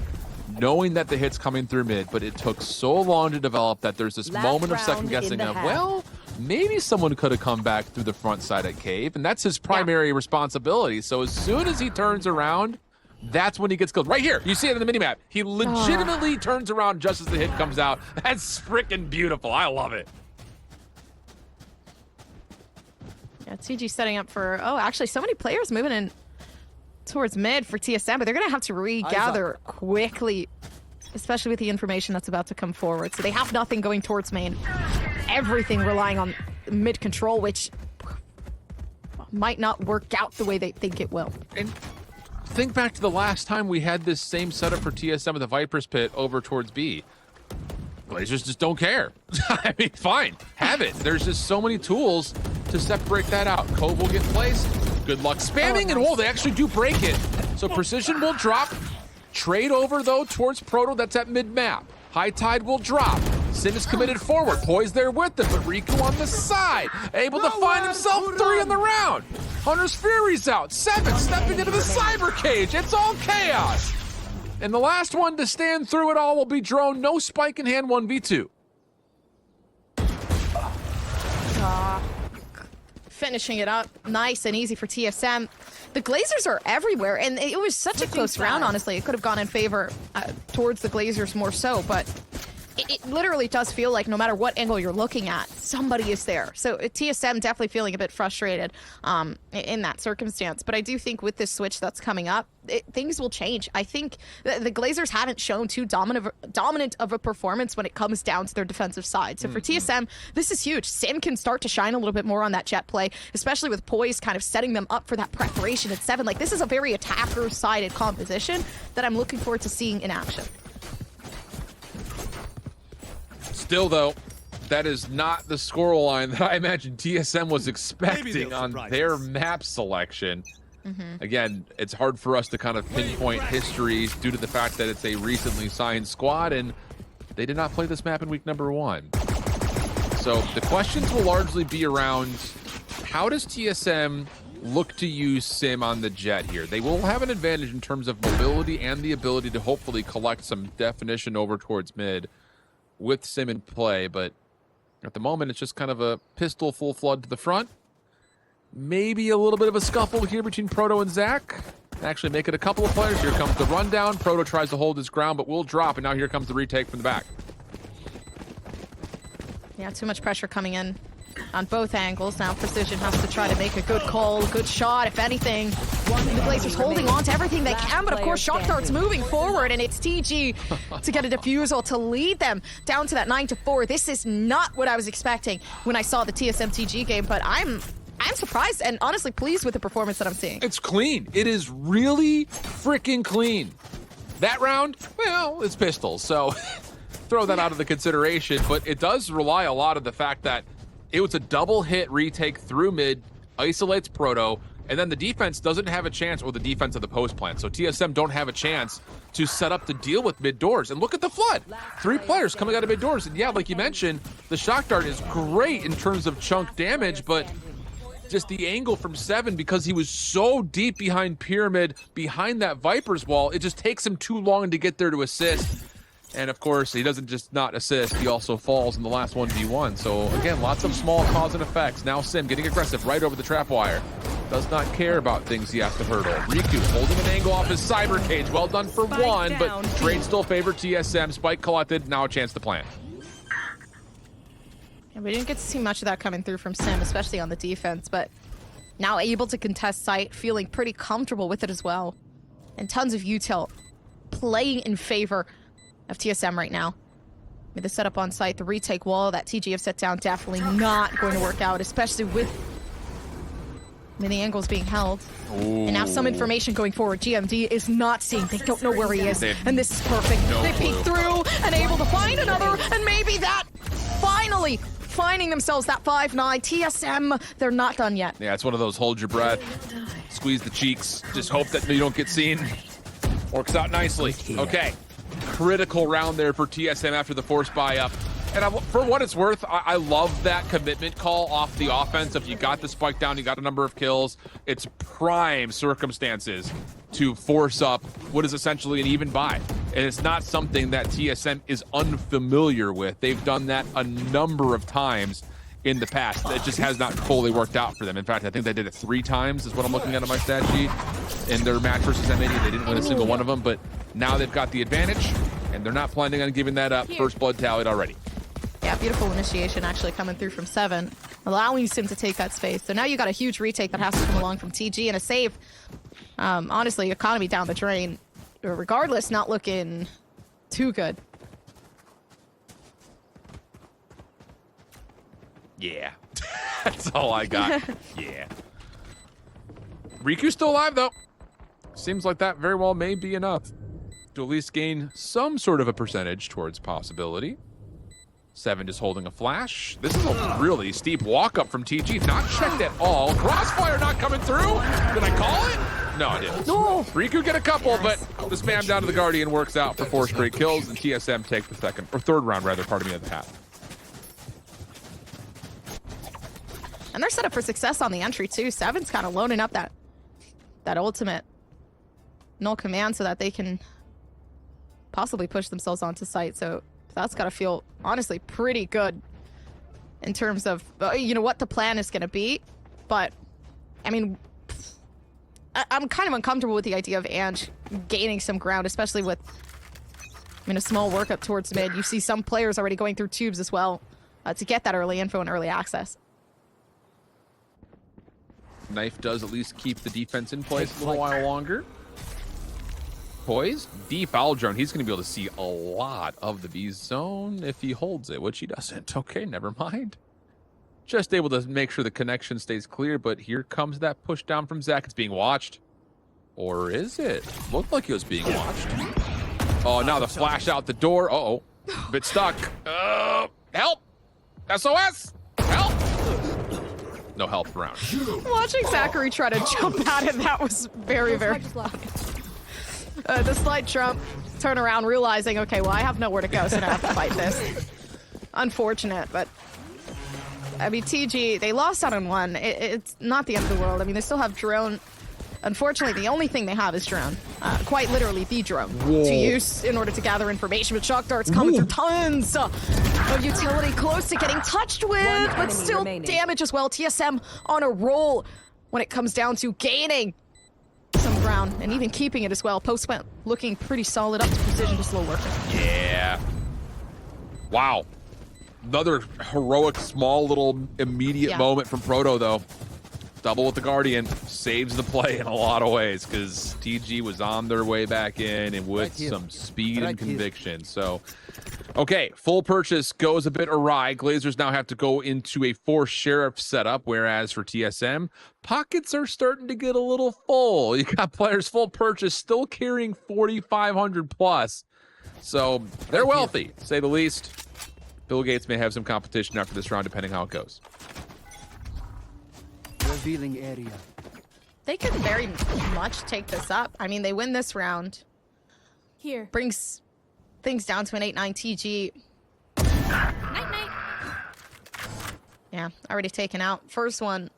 knowing that the hit's coming through mid, but it took so long to develop that there's this moment of second guessing of, well, maybe someone could have come back through the front side at Cave, and that's his primary responsibility. So as soon as he turns around, that's when he gets killed. Right here, you see it in the minimap. He legitimately turns around just as the hit comes out. That's freaking beautiful. I love it. Yeah, TG setting up for, actually so many players moving in towards mid for TSM, but they're going to have to regather quickly, especially with the information that's about to come forward. So they have nothing going towards main. Everything relying on mid control, which might not work out the way they think it will. And think back to the last time we had this same setup for TSM at the Viper's Pit over towards B. Glazers just don't care. I mean, fine, have it. There's just so many tools to separate that out. Cove will get placed. Good luck spamming, and whoa, they actually do break it. So Precision will drop. Trade over, though, towards Proto. That's at mid-map. High Tide will drop. Sim is committed forward. Poised there with them, but Riku on the side. Able to find himself 3 in the round. Hunter's Fury's out. 7 stepping into the cyber cage. It's all chaos. And the last one to stand through it all will be Drone. No spike in hand, 1v2. Finishing it up nice and easy for TSM. The Glazers are everywhere, and it was such a close round, honestly. It could have gone in favor towards the Glazers more so, but it literally does feel like no matter what angle you're looking at, somebody is there. So TSM definitely feeling a bit frustrated in that circumstance. But I do think with this switch that's coming up, things will change. I think the Glazers haven't shown too dominant of a performance when it comes down to their defensive side. So for TSM, this is huge. Sim can start to shine a little bit more on that jet play, especially with Poise kind of setting them up for that preparation at 7. Like, this is a very attacker-sided composition that I'm looking forward to seeing in action. Still, though, that is not the scoreline that I imagine TSM was expecting on their map selection. Again, it's hard for us to kind of pinpoint history due to the fact that it's a recently signed squad, and they did not play this map in week number 1. So the questions will largely be around, how does TSM look to use Sim on the jet here? They will have an advantage in terms of mobility and the ability to hopefully collect some definition over towards mid with Sim in play, but at the moment it's just kind of a pistol full flood to the front. Maybe a little bit of a scuffle here between Proto and Zach. Actually make it a couple of players. Here comes the rundown. Proto tries to hold his ground, but will drop, and now here comes the retake from the back. Yeah, too much pressure coming in on both angles. Now Precision has to try to make a good call, a good shot, if anything. The Glazers holding on to everything they can, but of course Shock Dart's moving forward, and it's TG to get a defusal to lead them down to that 9-4. This is not what I was expecting when I saw the TSM TG game, but I'm surprised and honestly pleased with the performance that I'm seeing. It's clean. It is really freaking clean. That round, well, it's pistols, so throw that out of the consideration, but it does rely a lot on the fact that it was a double hit retake through mid, isolates Proto, and then the defense doesn't have a chance, or the defense of the post plant. So TSM don't have a chance to set up to deal with mid doors. And look at the flood. 3 players coming out of mid doors. And yeah, like you mentioned, the Shock Dart is great in terms of chunk damage, but just the angle from 7, because he was so deep behind Pyramid, behind that Viper's wall, it just takes him too long to get there to assist. And of course, he doesn't just not assist, he also falls in the last 1v1. So again, lots of small cause and effects. Now Sim getting aggressive right over the trap wire. Does not care about things he has to hurdle. Riku holding an angle off his cyber cage. Well done for Spike 1, but down. trade still favor TSM. Spike collected, now a chance to plant. Yeah, we didn't get to see much of that coming through from Sim, especially on the defense, but now able to contest site, feeling pretty comfortable with it as well. And tons of util playing in favor of TSM right now. With the setup on site, the retake wall that TG have set down, definitely not going to work out, especially with the angles being held. Ooh. And now some information going forward. GMD is not seeing. They don't know where he is. They have And this is perfect. no They peek clue. through and able to find another. And maybe that finally finding themselves that 5-9. TSM, they're not done yet. Yeah, it's one of those hold your breath, squeeze the cheeks, just hope that you don't get seen. Works out nicely. Okay. Critical round there for TSM after the force buy up. And for what it's worth, I love that commitment call off the offense. If you got the spike down, you got a number of kills, it's prime circumstances to force up what is essentially an even buy. And it's not something that TSM is unfamiliar with. They've done that a number of times in the past. It just has not fully worked out for them. In fact, I think they did it 3 times is what I'm looking at on my stat sheet. In their match versus M80, they didn't win a single one of them, but now they've got the advantage, and they're not planning on giving that up. First blood tallied already. Yeah, beautiful initiation actually coming through from 7, allowing Sim to take that space. So now you got a huge retake that has to come along from TG and a save. Honestly, economy down the drain. Regardless, not looking too good. Yeah. That's all I got. Yeah. Riku's still alive, though. Seems like that very well may be enough to at least gain some sort of a percentage towards possibility. 7 just holding a flash. This is a really steep walk up from TG. Not checked at all. Crossfire not coming through. Did I call it? No, I didn't. No. Riku get a couple, but the spam down to the Guardian works out for 4 straight kills, and TSM take the second, or third round rather, pardon me, of the half. And they're set up for success on the entry too. 7's kind of loading up that ultimate null command so that they can possibly push themselves onto site. So that's got to feel honestly pretty good in terms of you know what the plan is going to be. But I mean, I'm kind of uncomfortable with the idea of Ange gaining some ground, especially with I mean, a small workup towards mid. You see some players already going through tubes as well to get that early info and early access. Knife does at least keep the defense in place a little while longer. Poised, deep owl drone. He's going to be able to see a lot of the B zone if he holds it, which he doesn't. Okay, never mind. Just able to make sure the connection stays clear, but here comes that push down from Zach. It's being watched. Or is it? Looked like it was being watched. Oh, now the flash out the door. Uh-oh. Bit stuck. Help! SOS! Help! No help around. Watching Zachary try to jump at it, that was very, very funny. The slight jump, turn around, realizing, okay, well, I have nowhere to go, so now I have to fight this. Unfortunate, but I mean, TG, they lost out on one. It's not the end of the world. I mean, they still have drone. Unfortunately, the only thing they have is drone. Quite literally, the drone to use in order to gather information. But shock darts coming through tons of utility, close to getting touched with, but still damage as well. TSM on a roll when it comes down to gaining some ground and even keeping it as well. Post went looking pretty solid up to precision, just a little working. Yeah. Wow. Another heroic, small, little immediate moment from Proto, though. Double with the Guardian saves the play in a lot of ways because TG was on their way back in and with some speed and conviction. So, okay, full purchase goes a bit awry. Glazers now have to go into a 4-sheriff setup, whereas for TSM, pockets are starting to get a little full. You got players full purchase still carrying 4,500 plus. So they're wealthy, to say the least. Bill Gates may have some competition after this round, depending how it goes. Revealing area. They could very much take this up. I mean, they win this round. Here. Brings things down to an 8-9 TG. Night-night. Yeah, already taken out. First one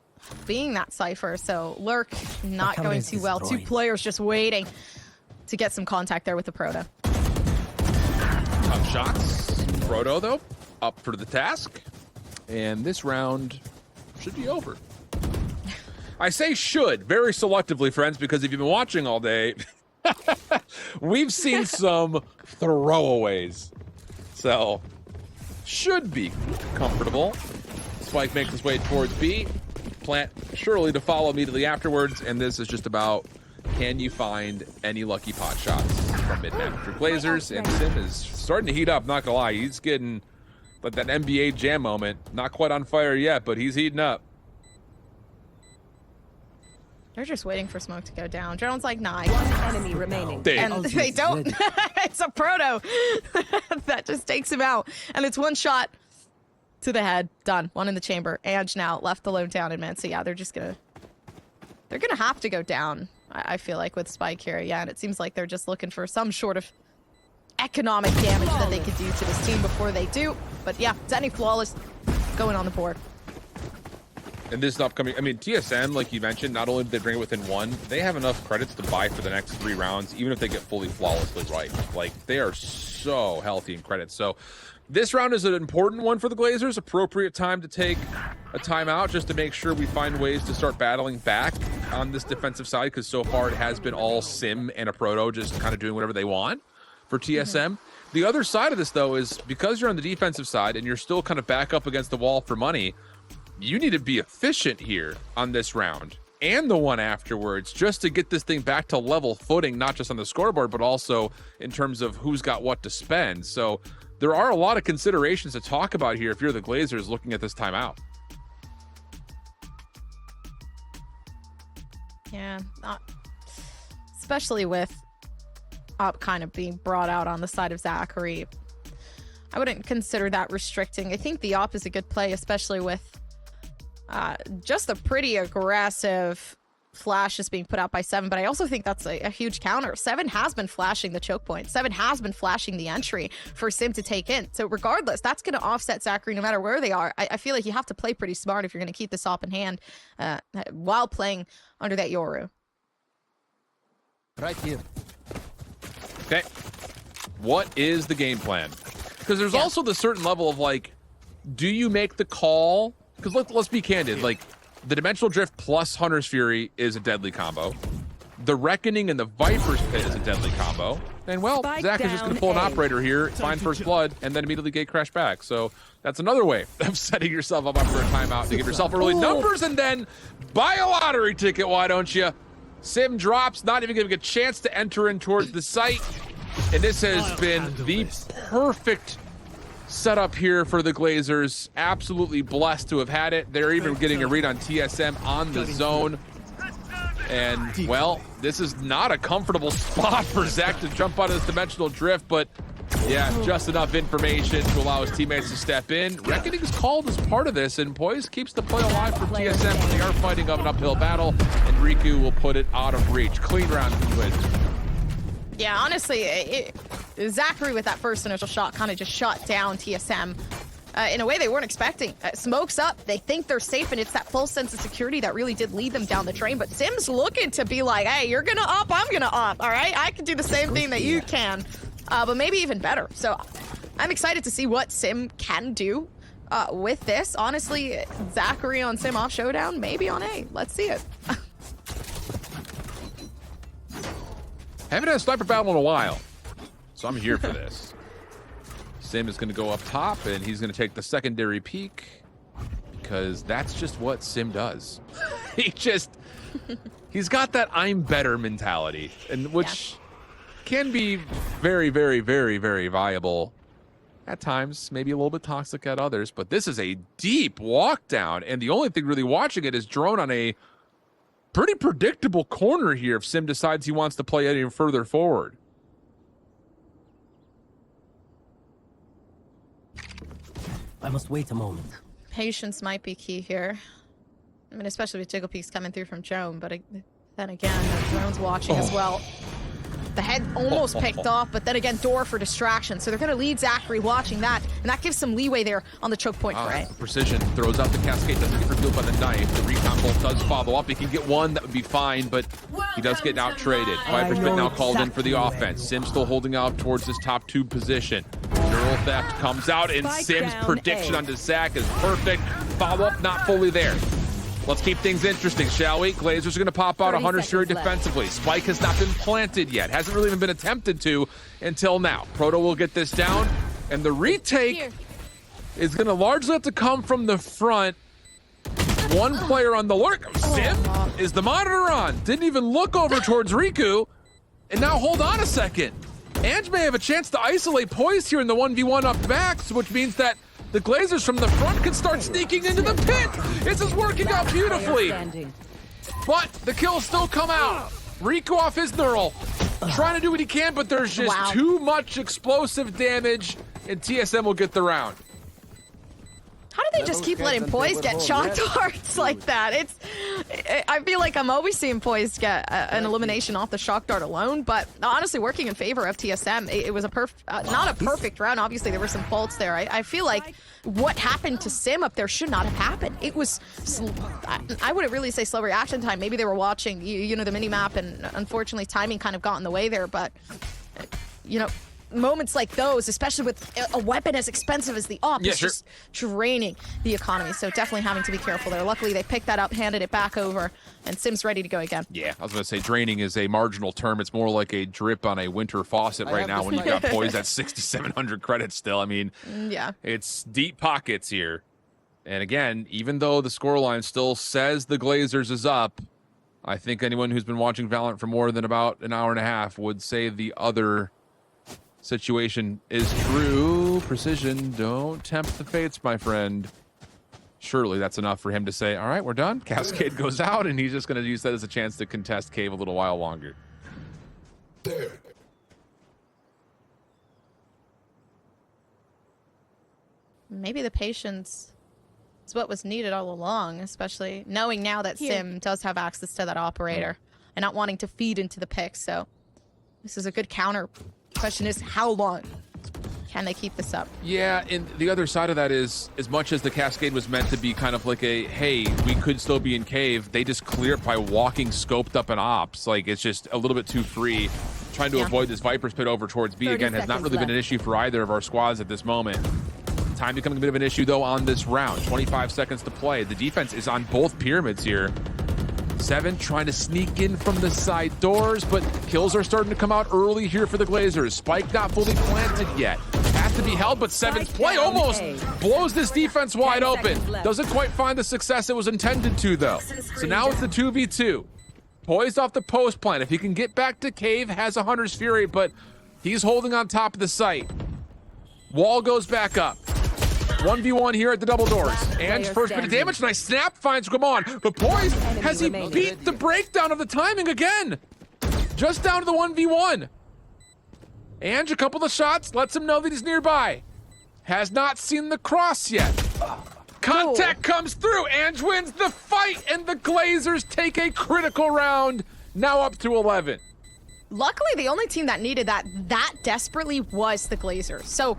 being that Cypher, so Lurk not going too well. Two players just waiting to get some contact there with the Proto. Tough shots. Proto, though, up for the task. And this round should be over. I say should very selectively, friends, because if you've been watching all day, we've seen some throwaways. So, should be comfortable. Spike makes his way towards B. Plant surely to follow immediately afterwards. And this is just about, can you find any lucky pot shots from mid-map for Glazers? And Sim is starting to heat up, not gonna lie. He's getting like that NBA Jam moment. Not quite on fire yet, but he's heating up. They're just waiting for smoke to go down. Drone's like, nah. One enemy remaining. And they don't. It's a Proto that just takes him out. And it's one shot to the head. Done. One in the chamber. Ange now left alone down in mid. So yeah, they're just gonna have to go down, I feel like, with Spike here. Yeah, and it seems like they're just looking for some sort of economic damage that they could do to this team before they do. But yeah, Zenny Flawless going on the board. And this is upcoming, I mean, TSM, like you mentioned, not only did they bring it within one, they have enough credits to buy for the next 3 rounds, even if they get fully flawlessly right. Like, they are so healthy in credits. So this round is an important one for the Glazers. Appropriate time to take a timeout just to make sure we find ways to start battling back on this defensive side, because so far it has been all Sim and a Proto just kind of doing whatever they want for TSM. The other side of this, though, is because you're on the defensive side and you're still kind of back up against the wall for money, you need to be efficient here on this round and the one afterwards just to get this thing back to level footing, not just on the scoreboard, but also in terms of who's got what to spend. So there are a lot of considerations to talk about here if you're the Glazers looking at this timeout. Yeah, especially with Op kind of being brought out on the side of Zachary. I wouldn't consider that restricting. I think the Op is a good play, especially with just a pretty aggressive flash is being put out by 7, but I also think that's a huge counter. 7 has been flashing the choke point. 7 has been flashing the entry for Sim to take in. So regardless, that's going to offset Zachary no matter where they are. I feel like you have to play pretty smart if you're going to keep this Op in hand while playing under that Yoru. Right here. Okay. What is the game plan? Because there's also the certain level of, like, do you make the call? Because let's be candid, like, the Dimensional Drift plus Hunter's Fury is a deadly combo. the Reckoning and the Viper's Pit is a deadly combo. And well, Spike Zach is just going to pull an operator here, find first blood, and then immediately gate crash back. So that's another way of setting yourself up for a timeout to give yourself early numbers and then buy a lottery ticket, why don't you? Sim drops, not even giving a chance to enter in towards the site. And this has been the perfect setup here for the Glazers. Absolutely blessed to have had it. They're even getting a read on TSM on the zone. And, well, this is not a comfortable spot for Zach to jump out of this dimensional drift, but yeah, just enough information to allow his teammates to step in. Reckoning is called as part of this, and Poise keeps the play alive for TSM, but they are fighting up an uphill battle, and Riku will put it out of reach. Clean round to win. Yeah, honestly, Zachary with that first initial shot kind of just shut down TSM. In a way they weren't expecting. Smoke's up, they think they're safe, and it's that full sense of security that really did lead them down the train. But Sim's looking to be like, hey, you're gonna up, I'm gonna up, all right? I can do the same thing that you can, but maybe even better. So I'm excited to see what Sim can do with this. Honestly, Zachary on Sim off showdown, maybe on A. Let's see it. Haven't had a sniper battle in a while, so I'm here for this. Sim is going to go up top, and he's going to take the secondary peek because that's just what Sim does. He's got that I'm better mentality, and which can be very, very, very, very viable at times, maybe a little bit toxic at others, but this is a deep walk down, and the only thing really watching it is Drone on a pretty predictable corner here if Sim decides he wants to play any further forward. I must wait a moment. Patience might be key here. I mean, especially with Jiggle Peaks coming through from Drone, but then again, Drone's watching as well. The head almost picked off, but then again, door for distraction. So they're going to lead Zachary watching that, and that gives some leeway there on the choke point for A. Precision throws out the cascade, doesn't get revealed by the knife. The recon bolt does follow up. He can get one, that would be fine, but he does get out traded. Viper's been now called in for the offense. Sim still holding out towards this top 2 position. Neural theft comes out, and Sim's prediction onto Zach is perfect. Follow up not fully there. Let's keep things interesting, shall we? Glazers are going to pop out 100 Fury defensively. Spike has not been planted yet. Hasn't really even been attempted to until now. Proto will get this down, and the retake is going to largely have to come from the front. One player on the lurk. Sim is the monitor on. Didn't even look over towards Riku. And now hold on a second. Ange may have a chance to isolate Poise here in the 1v1 up backs, which means that the Glazers from the front can start sneaking into the pit. This is working out beautifully. But the kills still come out. Riku off his knurl. Trying to do what he can, but there's just too much explosive damage, and TSM will get the round. How do they just keep letting Poise get shock darts like that? I feel like I'm always seeing Poise get an elimination off the shock dart alone, but honestly, working in favor of TSM, it was a not a perfect round. Obviously, there were some faults there. I feel like what happened to Sim up there should not have happened. It was, I wouldn't really say slow reaction time. Maybe they were watching, you know, the mini map, and unfortunately, timing kind of got in the way there. But you know, moments like those, especially with a weapon as expensive as the AWP, is just draining the economy. So definitely having to be careful there. Luckily, they picked that up, handed it back over, and Sim's ready to go again. Yeah, I was going to say draining is a marginal term. It's more like a drip on a winter faucet right now when you got Poise at 6,700 credits still. I mean, it's deep pockets here. And again, even though the scoreline still says the Glazers is up, I think anyone who's been watching VALORANT for more than about an hour and a half would say the other situation is true. Precision, don't tempt the fates, my friend. Surely that's enough for him to say, all right, we're done. Cascade goes out, and he's just going to use that as a chance to contest Cave a little while longer. Maybe the patience is what was needed all along, especially knowing now that Sim does have access to that operator and not wanting to feed into the pick. So this is a good counter. Question is, how long can they keep this up? Yeah, and the other side of that is, as much as the Cascade was meant to be kind of like a, hey, we could still be in Cave, they just clear it by walking scoped up in ops. Like, it's just a little bit too free. Trying to avoid this Viper's Pit over towards B, again, has not really been an issue for either of our squads at this moment. Time becoming a bit of an issue, though, on this round. 25 seconds to play. The defense is on both pyramids here. Seven trying to sneak in from the side doors, but kills are starting to come out early here for the Glazers. Spike not fully planted yet. Has to be held, but Seven's play almost blows this defense wide open. Doesn't quite find the success it was intended to, though. So now it's the 2v2. Poised off the post plant. If he can get back to Cave, has a Hunter's Fury, but he's holding on top of the site. Wall goes back up. 1v1 here at the double doors. And first bit of damage. Nice snap finds come on. But Poised, has he beat the breakdown of the timing again? Just down to the 1v1. And a couple of shots lets him know that he's nearby. Has not seen the cross yet. Contact comes through. Ange wins the fight, and the Glazers take a critical round. Now up to 11. Luckily, the only team that needed that desperately was the Glazers. So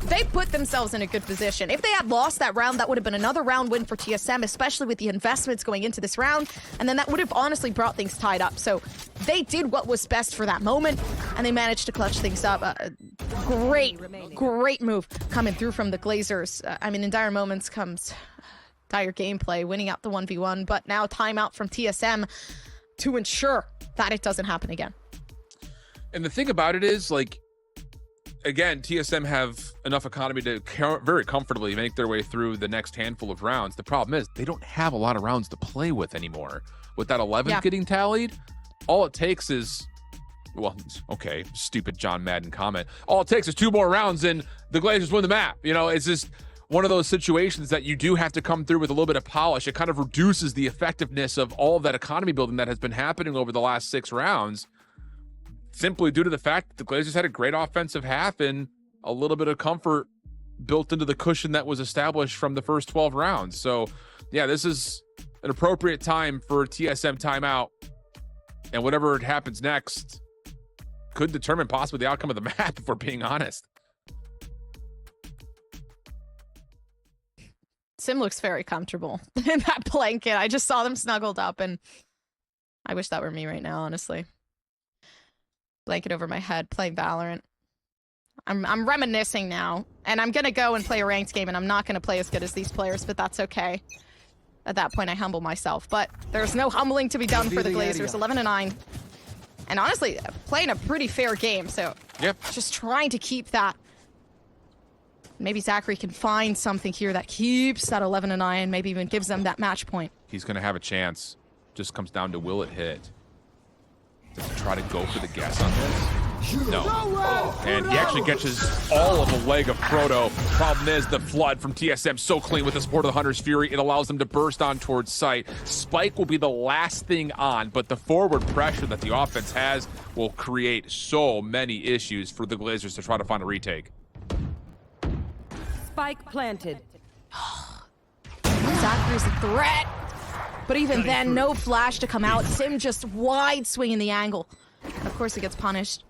they put themselves in a good position. If they had lost that round, that would have been another round win for TSM, especially with the investments going into this round. And then that would have honestly brought things tied up. So they did what was best for that moment, and they managed to clutch things up. Great move coming through from the Glazers. I mean, in dire moments comes dire gameplay, winning out the 1v1, but now timeout from TSM to ensure that it doesn't happen again. And the thing about it is, like, again, TSM have enough economy to very comfortably make their way through the next handful of rounds. The problem is they don't have a lot of rounds to play with anymore. With that 11th getting tallied, all it takes is, well, okay, stupid John Madden comment. All it takes is 2 more rounds and the Glazers win the map. You know, it's just one of those situations that you do have to come through with a little bit of polish. It kind of reduces the effectiveness of all of that economy building that has been happening over the last 6 rounds. Simply due to the fact that the Glazers had a great offensive half and a little bit of comfort built into the cushion that was established from the first 12 rounds. So, yeah, this is an appropriate time for TSM timeout. And whatever happens next could determine possibly the outcome of the map, if we're being honest. Sim looks very comfortable in that blanket. I just saw them snuggled up, and I wish that were me right now, honestly. Blanket over my head, playing Valorant. I'm reminiscing now, and I'm gonna go and play a ranked game, and I'm not gonna play as good as these players, but that's okay. At that point, I humble myself, but there's no humbling to be done for the Glazers. 11-9, and honestly, playing a pretty fair game. So, just trying to keep that. Maybe Zachary can find something here that keeps that 11-9, maybe even gives them that match point. He's gonna have a chance. Just comes down to will it hit. Does he try to go for the guess on this? No. And he actually catches all of the leg of Proto. Problem is, the flood from TSM so clean with the support of the Hunter's Fury, it allows them to burst on towards site. Spike will be the last thing on, but the forward pressure that the offense has will create so many issues for the Glazers to try to find a retake. Spike planted. Zachary's a threat. But even then, no flash to come out. Sim just wide swinging the angle. And of course, he gets punished.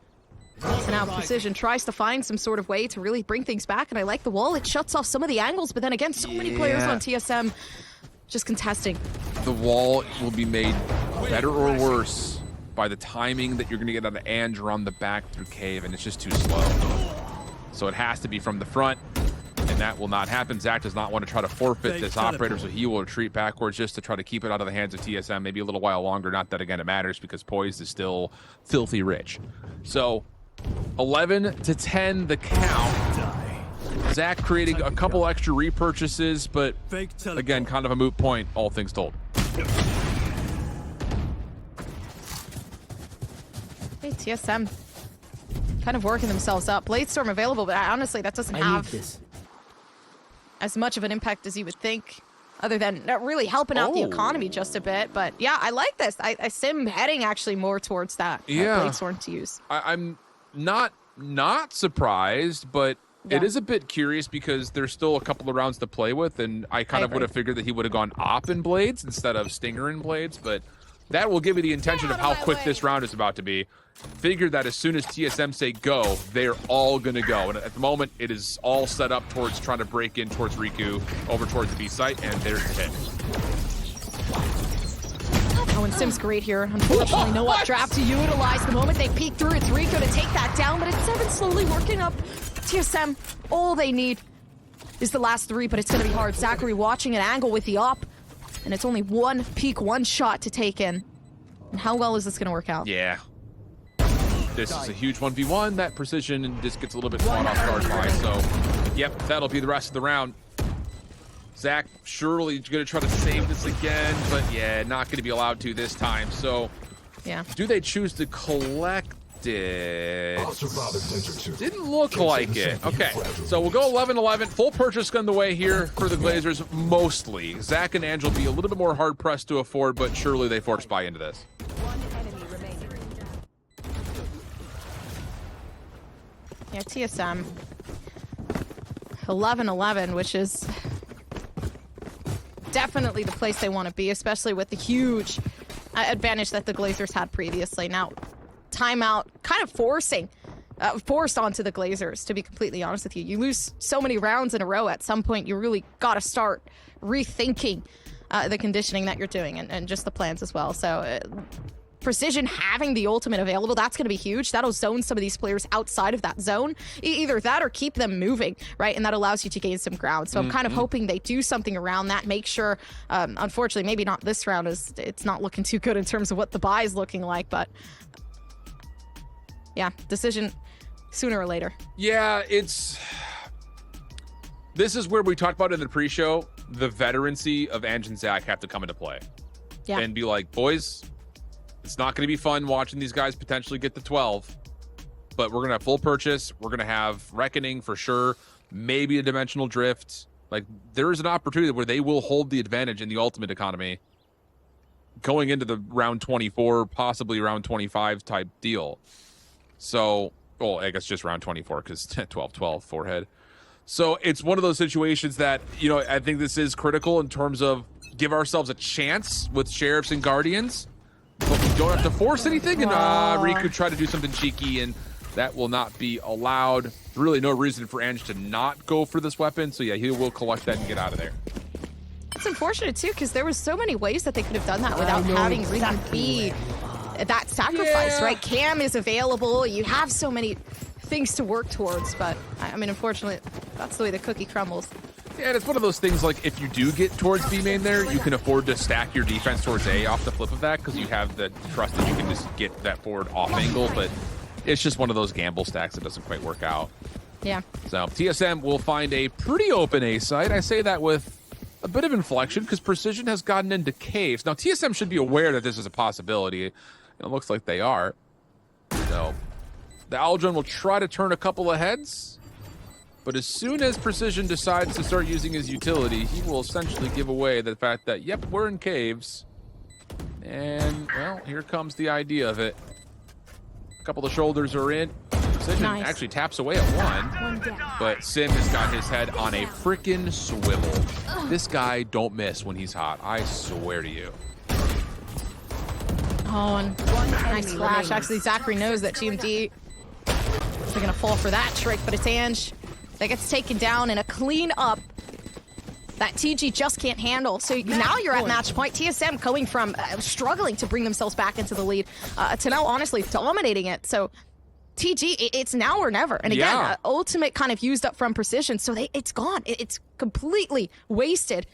So now Precision tries to find some sort of way to really bring things back. And I like the wall. It shuts off some of the angles. But then again, so many players on TSM just contesting. The wall will be made better or worse by the timing that you're going to get out of Ange around the back through Cave. And it's just too slow. So it has to be from the front. And that will not happen. Zach does not want to try to forfeit this operator, so he will retreat backwards just to try to keep it out of the hands of TSM maybe a little while longer. Not that, again, it matters because Poised is still filthy rich. So 11-10 the count. Zach creating a couple extra repurchases, but again, kind of a moot point, all things told. Hey, TSM kind of working themselves up. Bladestorm available, but honestly, that doesn't have as much of an impact as you would think, other than really helping out the economy just a bit. But yeah, I like this. I Sim heading actually more towards that Bladestorm to use. I'm not surprised, but it is a bit curious because there's still a couple of rounds to play with, and I kind of would have figured that he would have gone Op in Blades instead of Stinger in Blades, but that will give you the intention of how quick this round is about to be. Figure that as soon as TSM say go, they're all going to go. And at the moment, it is all set up towards trying to break in towards Riku, over towards the B site, and there's the hit. Oh, and Sim's great here. Unfortunately, no updraft to utilize. The moment they peek through, it's Riku to take that down, but it's Seven slowly working up. TSM, all they need is the last 3, but it's going to be hard. Zachary watching an angle with the op. And it's only one peek, one shot to take in. And how well is this going to work out? Yeah. This is a huge 1v1. That precision and just gets a little bit caught off guard by. So, yep, that'll be the rest of the round. Zach surely going to try to save this again, but yeah, not going to be allowed to this time. So, yeah. Do they choose to collect it? Didn't look like it. Okay, so we'll go 11-11. Full purchase on the way here for the Glazers, mostly. Zach and Angel be a little bit more hard-pressed to afford, but surely they force buy into this. Yeah, TSM 11-11, which is definitely the place they want to be, especially with the huge advantage that the Glazers had previously. Now, timeout kind of forced onto the Glazers, to be completely honest with you. You lose so many rounds in a row, at some point you really got to start rethinking the conditioning that you're doing and just the plans as well. So Precision having the ultimate available, that's going to be huge. That'll zone some of these players outside of that zone. Either that or keep them moving, right? And that allows you to gain some ground. So I'm kind of hoping they do something around that. Make sure, unfortunately, maybe not this round, as it's not looking too good in terms of what the buy is looking like. But yeah, decision sooner or later. Yeah, this is where we talked about in the pre-show. The veterancy of Ange and Zach have to come into play. Yeah. And be like, boys, it's not going to be fun watching these guys potentially get to 12, but we're going to have full purchase. We're going to have Reckoning for sure. Maybe a Dimensional Drift. Like, there is an opportunity where they will hold the advantage in the ultimate economy going into the round 24, possibly round 25 type deal. So, well, I guess just round 24 because 12-12 forehead. So it's one of those situations that, you know, I think this is critical in terms of give ourselves a chance with Sheriffs and Guardians, but we don't have to force anything. And Reek could try to do something cheeky, and that will not be allowed. Really no reason for Ange to not go for this weapon. So yeah, he will collect that and get out of there. It's unfortunate too, because there was so many ways that they could have done that without having Reek be that sacrifice, right? Cam is available. You have so many things to work towards, but I mean, unfortunately, that's the way the cookie crumbles. Yeah, and it's one of those things, like, if you do get towards B main there, you can afford to stack your defense towards A off the flip of that, because you have the trust that you can just get that forward off angle, but it's just one of those gamble stacks that doesn't quite work out. Yeah. So TSM will find a pretty open A site. I say that with a bit of inflection, because Precision has gotten into caves. Now, TSM should be aware that this is a possibility, and it looks like they are. So the Aldrin will try to turn a couple of heads, but as soon as Precision decides to start using his utility, he will essentially give away the fact that, yep, we're in caves. And, well, here comes the idea of it. A couple of shoulders are in. Precision actually taps away at one, but Sim has got his head on a freaking swivel. This guy don't miss when he's hot. I swear to you. Oh, and nice flash. Actually, Zachary knows that GMD is going to fall for that trick, but it's Ange that gets taken down in a clean up that TG just can't handle. So now you're at match point. TSM going from struggling to bring themselves back into the lead to now honestly dominating it. So TG, it's now or never. And again, ultimate kind of used up from Precision. So it's gone. It's completely wasted.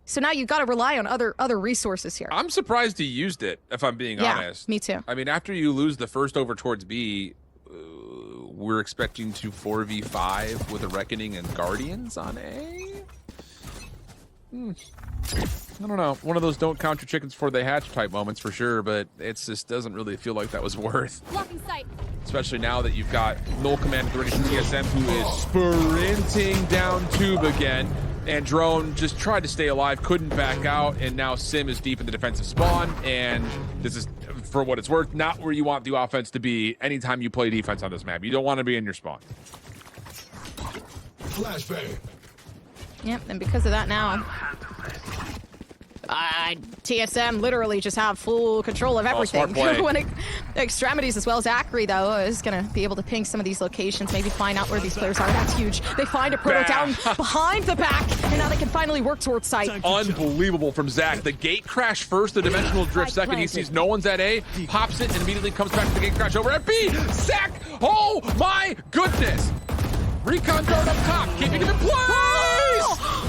So now you've got to rely on other resources here. I'm surprised he used it, if I'm being honest. Me too. I mean, after you lose the first over towards B, we're expecting to 4v5 with a Reckoning and Guardians on A? I don't know. One of those don't count your chickens before they hatch type moments for sure, but it just doesn't really feel like that was worth. Blocking sight. Especially now that you've got Null Command ready from TSM, who is sprinting down tube again. And Drone just tried to stay alive, couldn't back out, and now Sim is deep in the defensive spawn, and this is, for what it's worth, not where you want the offense to be anytime you play defense on this map. You don't want to be in your spawn. Flashbang. Yep, and because of that now, TSM literally just have full control of everything. When extremities as well. Zachary, though, is going to be able to ping some of these locations, maybe find out where these players are. That's huge. They find a proto down behind the back, and now they can finally work towards sight. Unbelievable from Zach. The gate crash first, the dimensional drift second. He sees no one's at A, pops it, and immediately comes back to the gate crash over at B. Zach, oh my goodness. Recon dart up top, keeping him in place.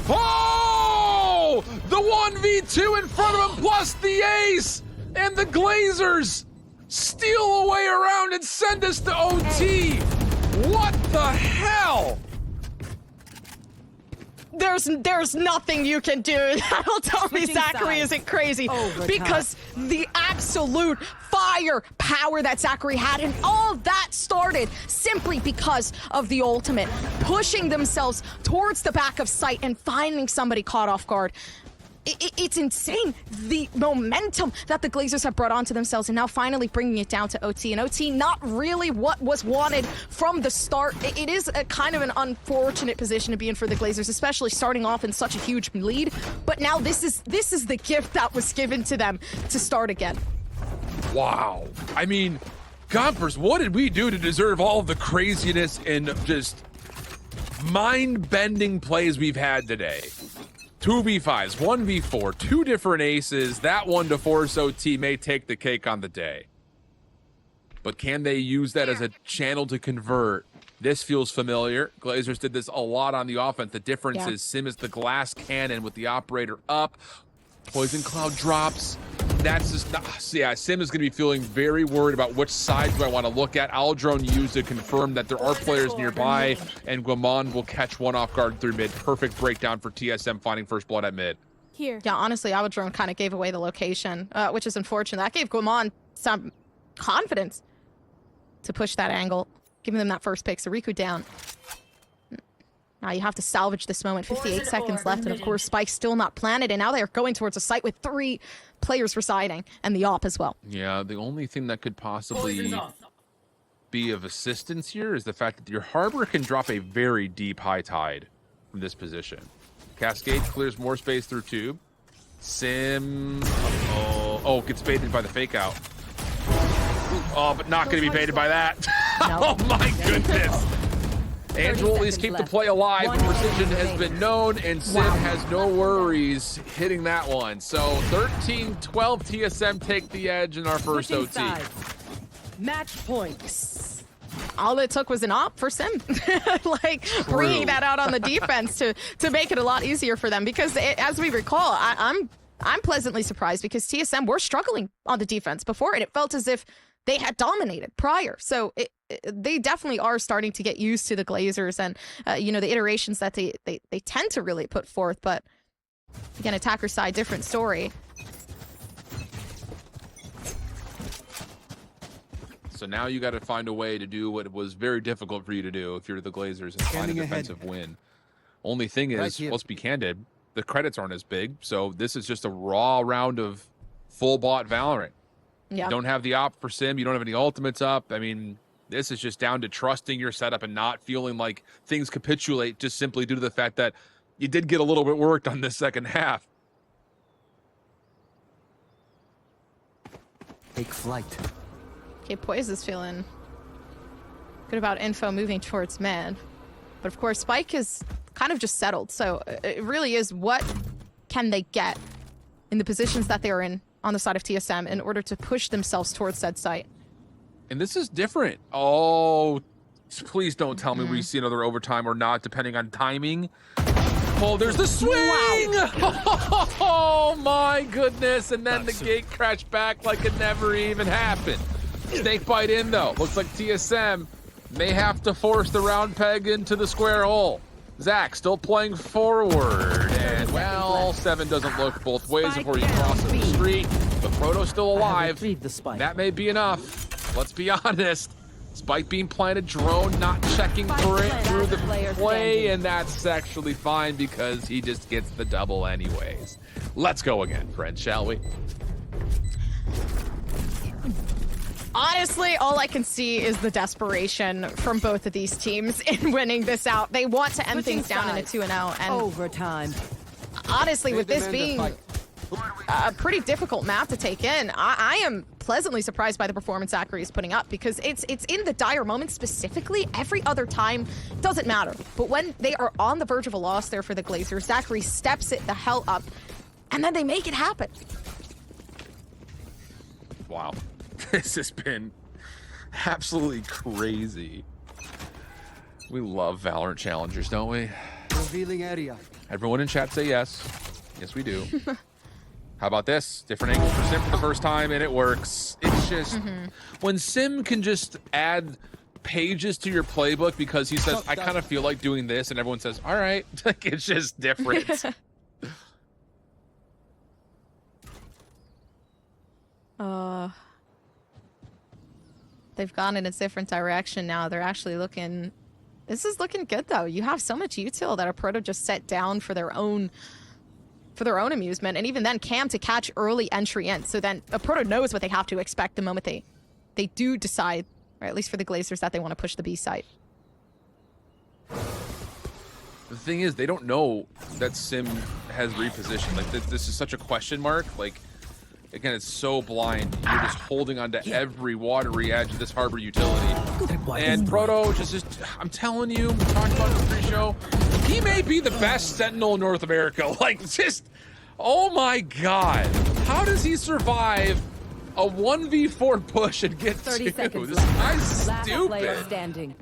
Oh! The 1v2 in front of him, plus the ace, and the Glazers steal away around and send us to OT. What the hell? There's nothing you can do that'll tell me Zachary isn't crazy, because the absolute firepower that Zachary had, and all that started simply because of the ultimate, pushing themselves towards the back of sight and finding somebody caught off guard. It's insane, the momentum that the Glazers have brought onto themselves, and now finally bringing it down to OT. And OT, not really what was wanted from the start. It is a kind of an unfortunate position to be in for the Glazers, especially starting off in such a huge lead. But now this is the gift that was given to them to start again. Wow. I mean, Gompers, what did we do to deserve all of the craziness and just mind-bending plays we've had today? 2v5s, 1v4, 2 different aces. That one to force OT may take the cake on the day. But can they use that as a channel to convert? This feels familiar. Glazers did this a lot on the offense. The difference is Sim is the glass cannon with the operator up. Poison Cloud drops. That's just not, yeah, Sim is going to be feeling very worried about which side do I want to look at. Aldrone used to confirm that there are players nearby, and Guamon will catch one off guard through mid. Perfect breakdown for TSM finding first blood at mid. Here. Yeah, honestly, Aldrone kind of gave away the location, which is unfortunate. That gave Guamon some confidence to push that angle, giving them that first pick. So Riku down. Now you have to salvage this moment. 58 seconds left, and of course Spike's still not planted, and now they are going towards a site with 3 players residing, and the op as well. Yeah, the only thing that could possibly be of assistance here is the fact that your Harbor can drop a very deep high tide from this position. Cascade clears more space through tube. Sim, gets baited by the fake out. Oh, but not going to be baited by that. Oh my goodness. Angel will at least keep the play alive. Precision has been known, and Sim has no worries hitting that one. So 13-12, TSM take the edge in our first OT. Match points. All it took was an op for Sim. Like, bringing that out on the defense to make it a lot easier for them. Because as we recall, I'm pleasantly surprised because TSM were struggling on the defense before, and it felt as if they had dominated prior. So they definitely are starting to get used to the Glazers and, you know, the iterations that they tend to really put forth. But again, attacker side, different story. So now you got to find a way to do what was very difficult for you to do if you're the Glazers and find a defensive win. Only thing is, let's be candid, the credits aren't as big. So this is just a raw round of full bot Valorant. Yeah. You don't have the op for Sim. You don't have any ultimates up. I mean, this is just down to trusting your setup and not feeling like things capitulate just simply due to the fact that you did get a little bit worked on this second half. Take flight. Okay, Poise is feeling good about info moving towards mid. But of course, Spike is kind of just settled. So it really is what can they get in the positions that they are in on the side of TSM in order to push themselves towards said site. And this is different. Oh, please don't tell me we see another overtime or not, depending on timing. Oh, there's the swing! Wow. Oh my goodness. And then the gate crashed back like it never even happened. Snake bite in though. Looks like TSM may have to force the round peg into the square hole. Zach still playing forward, and well, 7 doesn't look both ways before you cross the street. The Proto's still alive. That may be enough. Let's be honest. Spike being planted, drone not checking for it through the play, and that's actually fine because he just gets the double anyways. Let's go again, friends, shall we? Honestly, all I can see is the desperation from both of these teams in winning this out. They want to end things down in a 2-0. And overtime. Honestly, with this being a pretty difficult map to take in, I am pleasantly surprised by the performance Zachary is putting up, because it's in the dire moments specifically. Every other time doesn't matter. But when they are on the verge of a loss there for the Glazers, Zachary steps it the hell up, and then they make it happen. Wow. This has been absolutely crazy. We love Valorant Challengers, don't we? Revealing area. Everyone in chat say yes. Yes, we do. How about this? Different angle for Sim for the first time, and it works. It's just when Sim can just add pages to your playbook because he says, I kind of feel like doing this, and everyone says, all right. Like, it's just different. They've gone in a different direction now. They're actually looking... This is looking good, though. You have so much util that a Proto just set down for their own amusement. And even then, Cam to catch early entry in. So then a Proto knows what they have to expect the moment they do decide, or at least for the Glazers, that they want to push the B site. The thing is, they don't know that Sim has repositioned. Like, this is such a question mark. Like, again, it's so blind. You're just holding onto every watery edge of this harbor utility. And Proto just I'm telling you, we talked about it in the pre-show, he may be the best Sentinel in North America. Like, just, oh my God. How does he survive a 1v4 push and get 30 two? seconds This left. guy's Last player stupid. standing.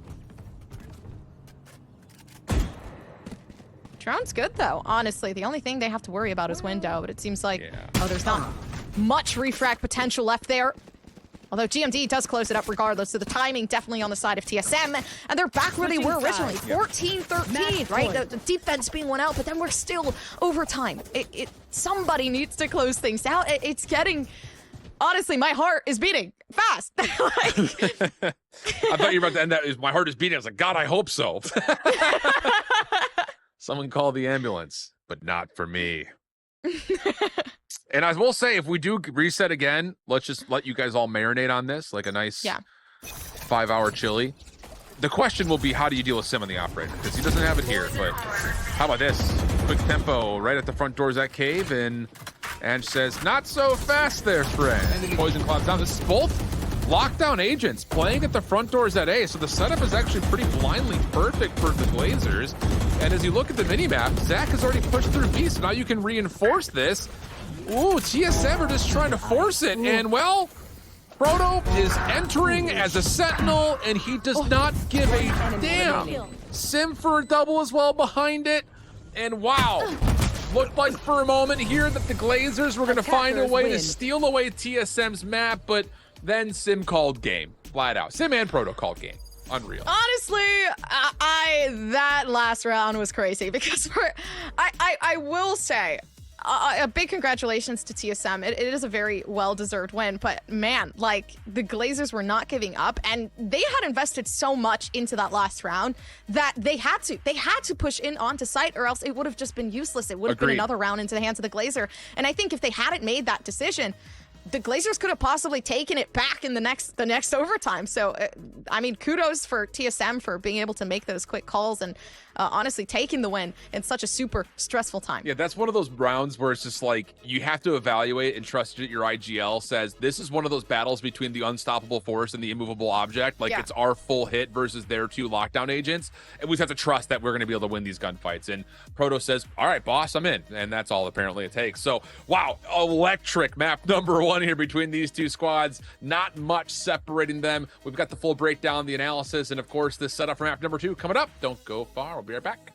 Drone's good, though, honestly. The only thing they have to worry about is window, but it seems like, Yeah. oh, there's not much refract potential left there. Although GMD does close it up regardless, so the timing definitely on the side of TSM, and they're back where they were originally, 14-13, right? The defense being one out, but then we're still overtime. Somebody needs to close things out. It's getting... Honestly, my heart is beating fast. I thought you were about to end that. My heart is beating. I was like, God, I hope so. Someone call the ambulance, but not for me. And I will say, if we do reset again, let's just let you guys all marinate on this, like a nice 5-hour chili. The question will be, how do you deal with Sim on the operator? Because he doesn't have it here, but how about this? Quick tempo right at the front doors at Cave, and says, not so fast there, friend. Poison Cloud's down. This is both lockdown agents playing at the front doors at A, so the setup is actually pretty blindly perfect for the Glazers. And as you look at the minimap, Zach has already pushed through B, so now you can reinforce this. Ooh, TSM are just trying to force it, and well, Proto is entering as a Sentinel, and he does not give a damn. Sim for a double as well behind it, and wow. Looked like for a moment here that the Glazers were going to find a way to steal away TSM's map, but then Sim called game, flat out. Sim and Proto called game. Unreal. Honestly, that last round was crazy because I will say, a big congratulations to TSM. It is a very well-deserved win, but man, like, the Glazers were not giving up, and they had invested so much into that last round that they had to push in onto site, or else it would have just been useless. It would have been another round into the hands of the Glazer. And I think if they hadn't made that decision, the Glazers could have possibly taken it back in the next overtime. So, I mean, kudos for TSM for being able to make those quick calls and honestly taking the win in such a super stressful time. Yeah, that's one of those rounds where it's just like, you have to evaluate and trust that your IGL says, this is one of those battles between the unstoppable force and the immovable object. Like, it's our full hit versus their two lockdown agents. And we just have to trust that we're going to be able to win these gunfights. And Proto says, all right, boss, I'm in. And that's all apparently it takes. So, wow, electric map number one here between these two squads. Not much separating them. We've got the full breakdown, the analysis, and of course, this setup for map number two coming up. Don't go far. We'll be right back.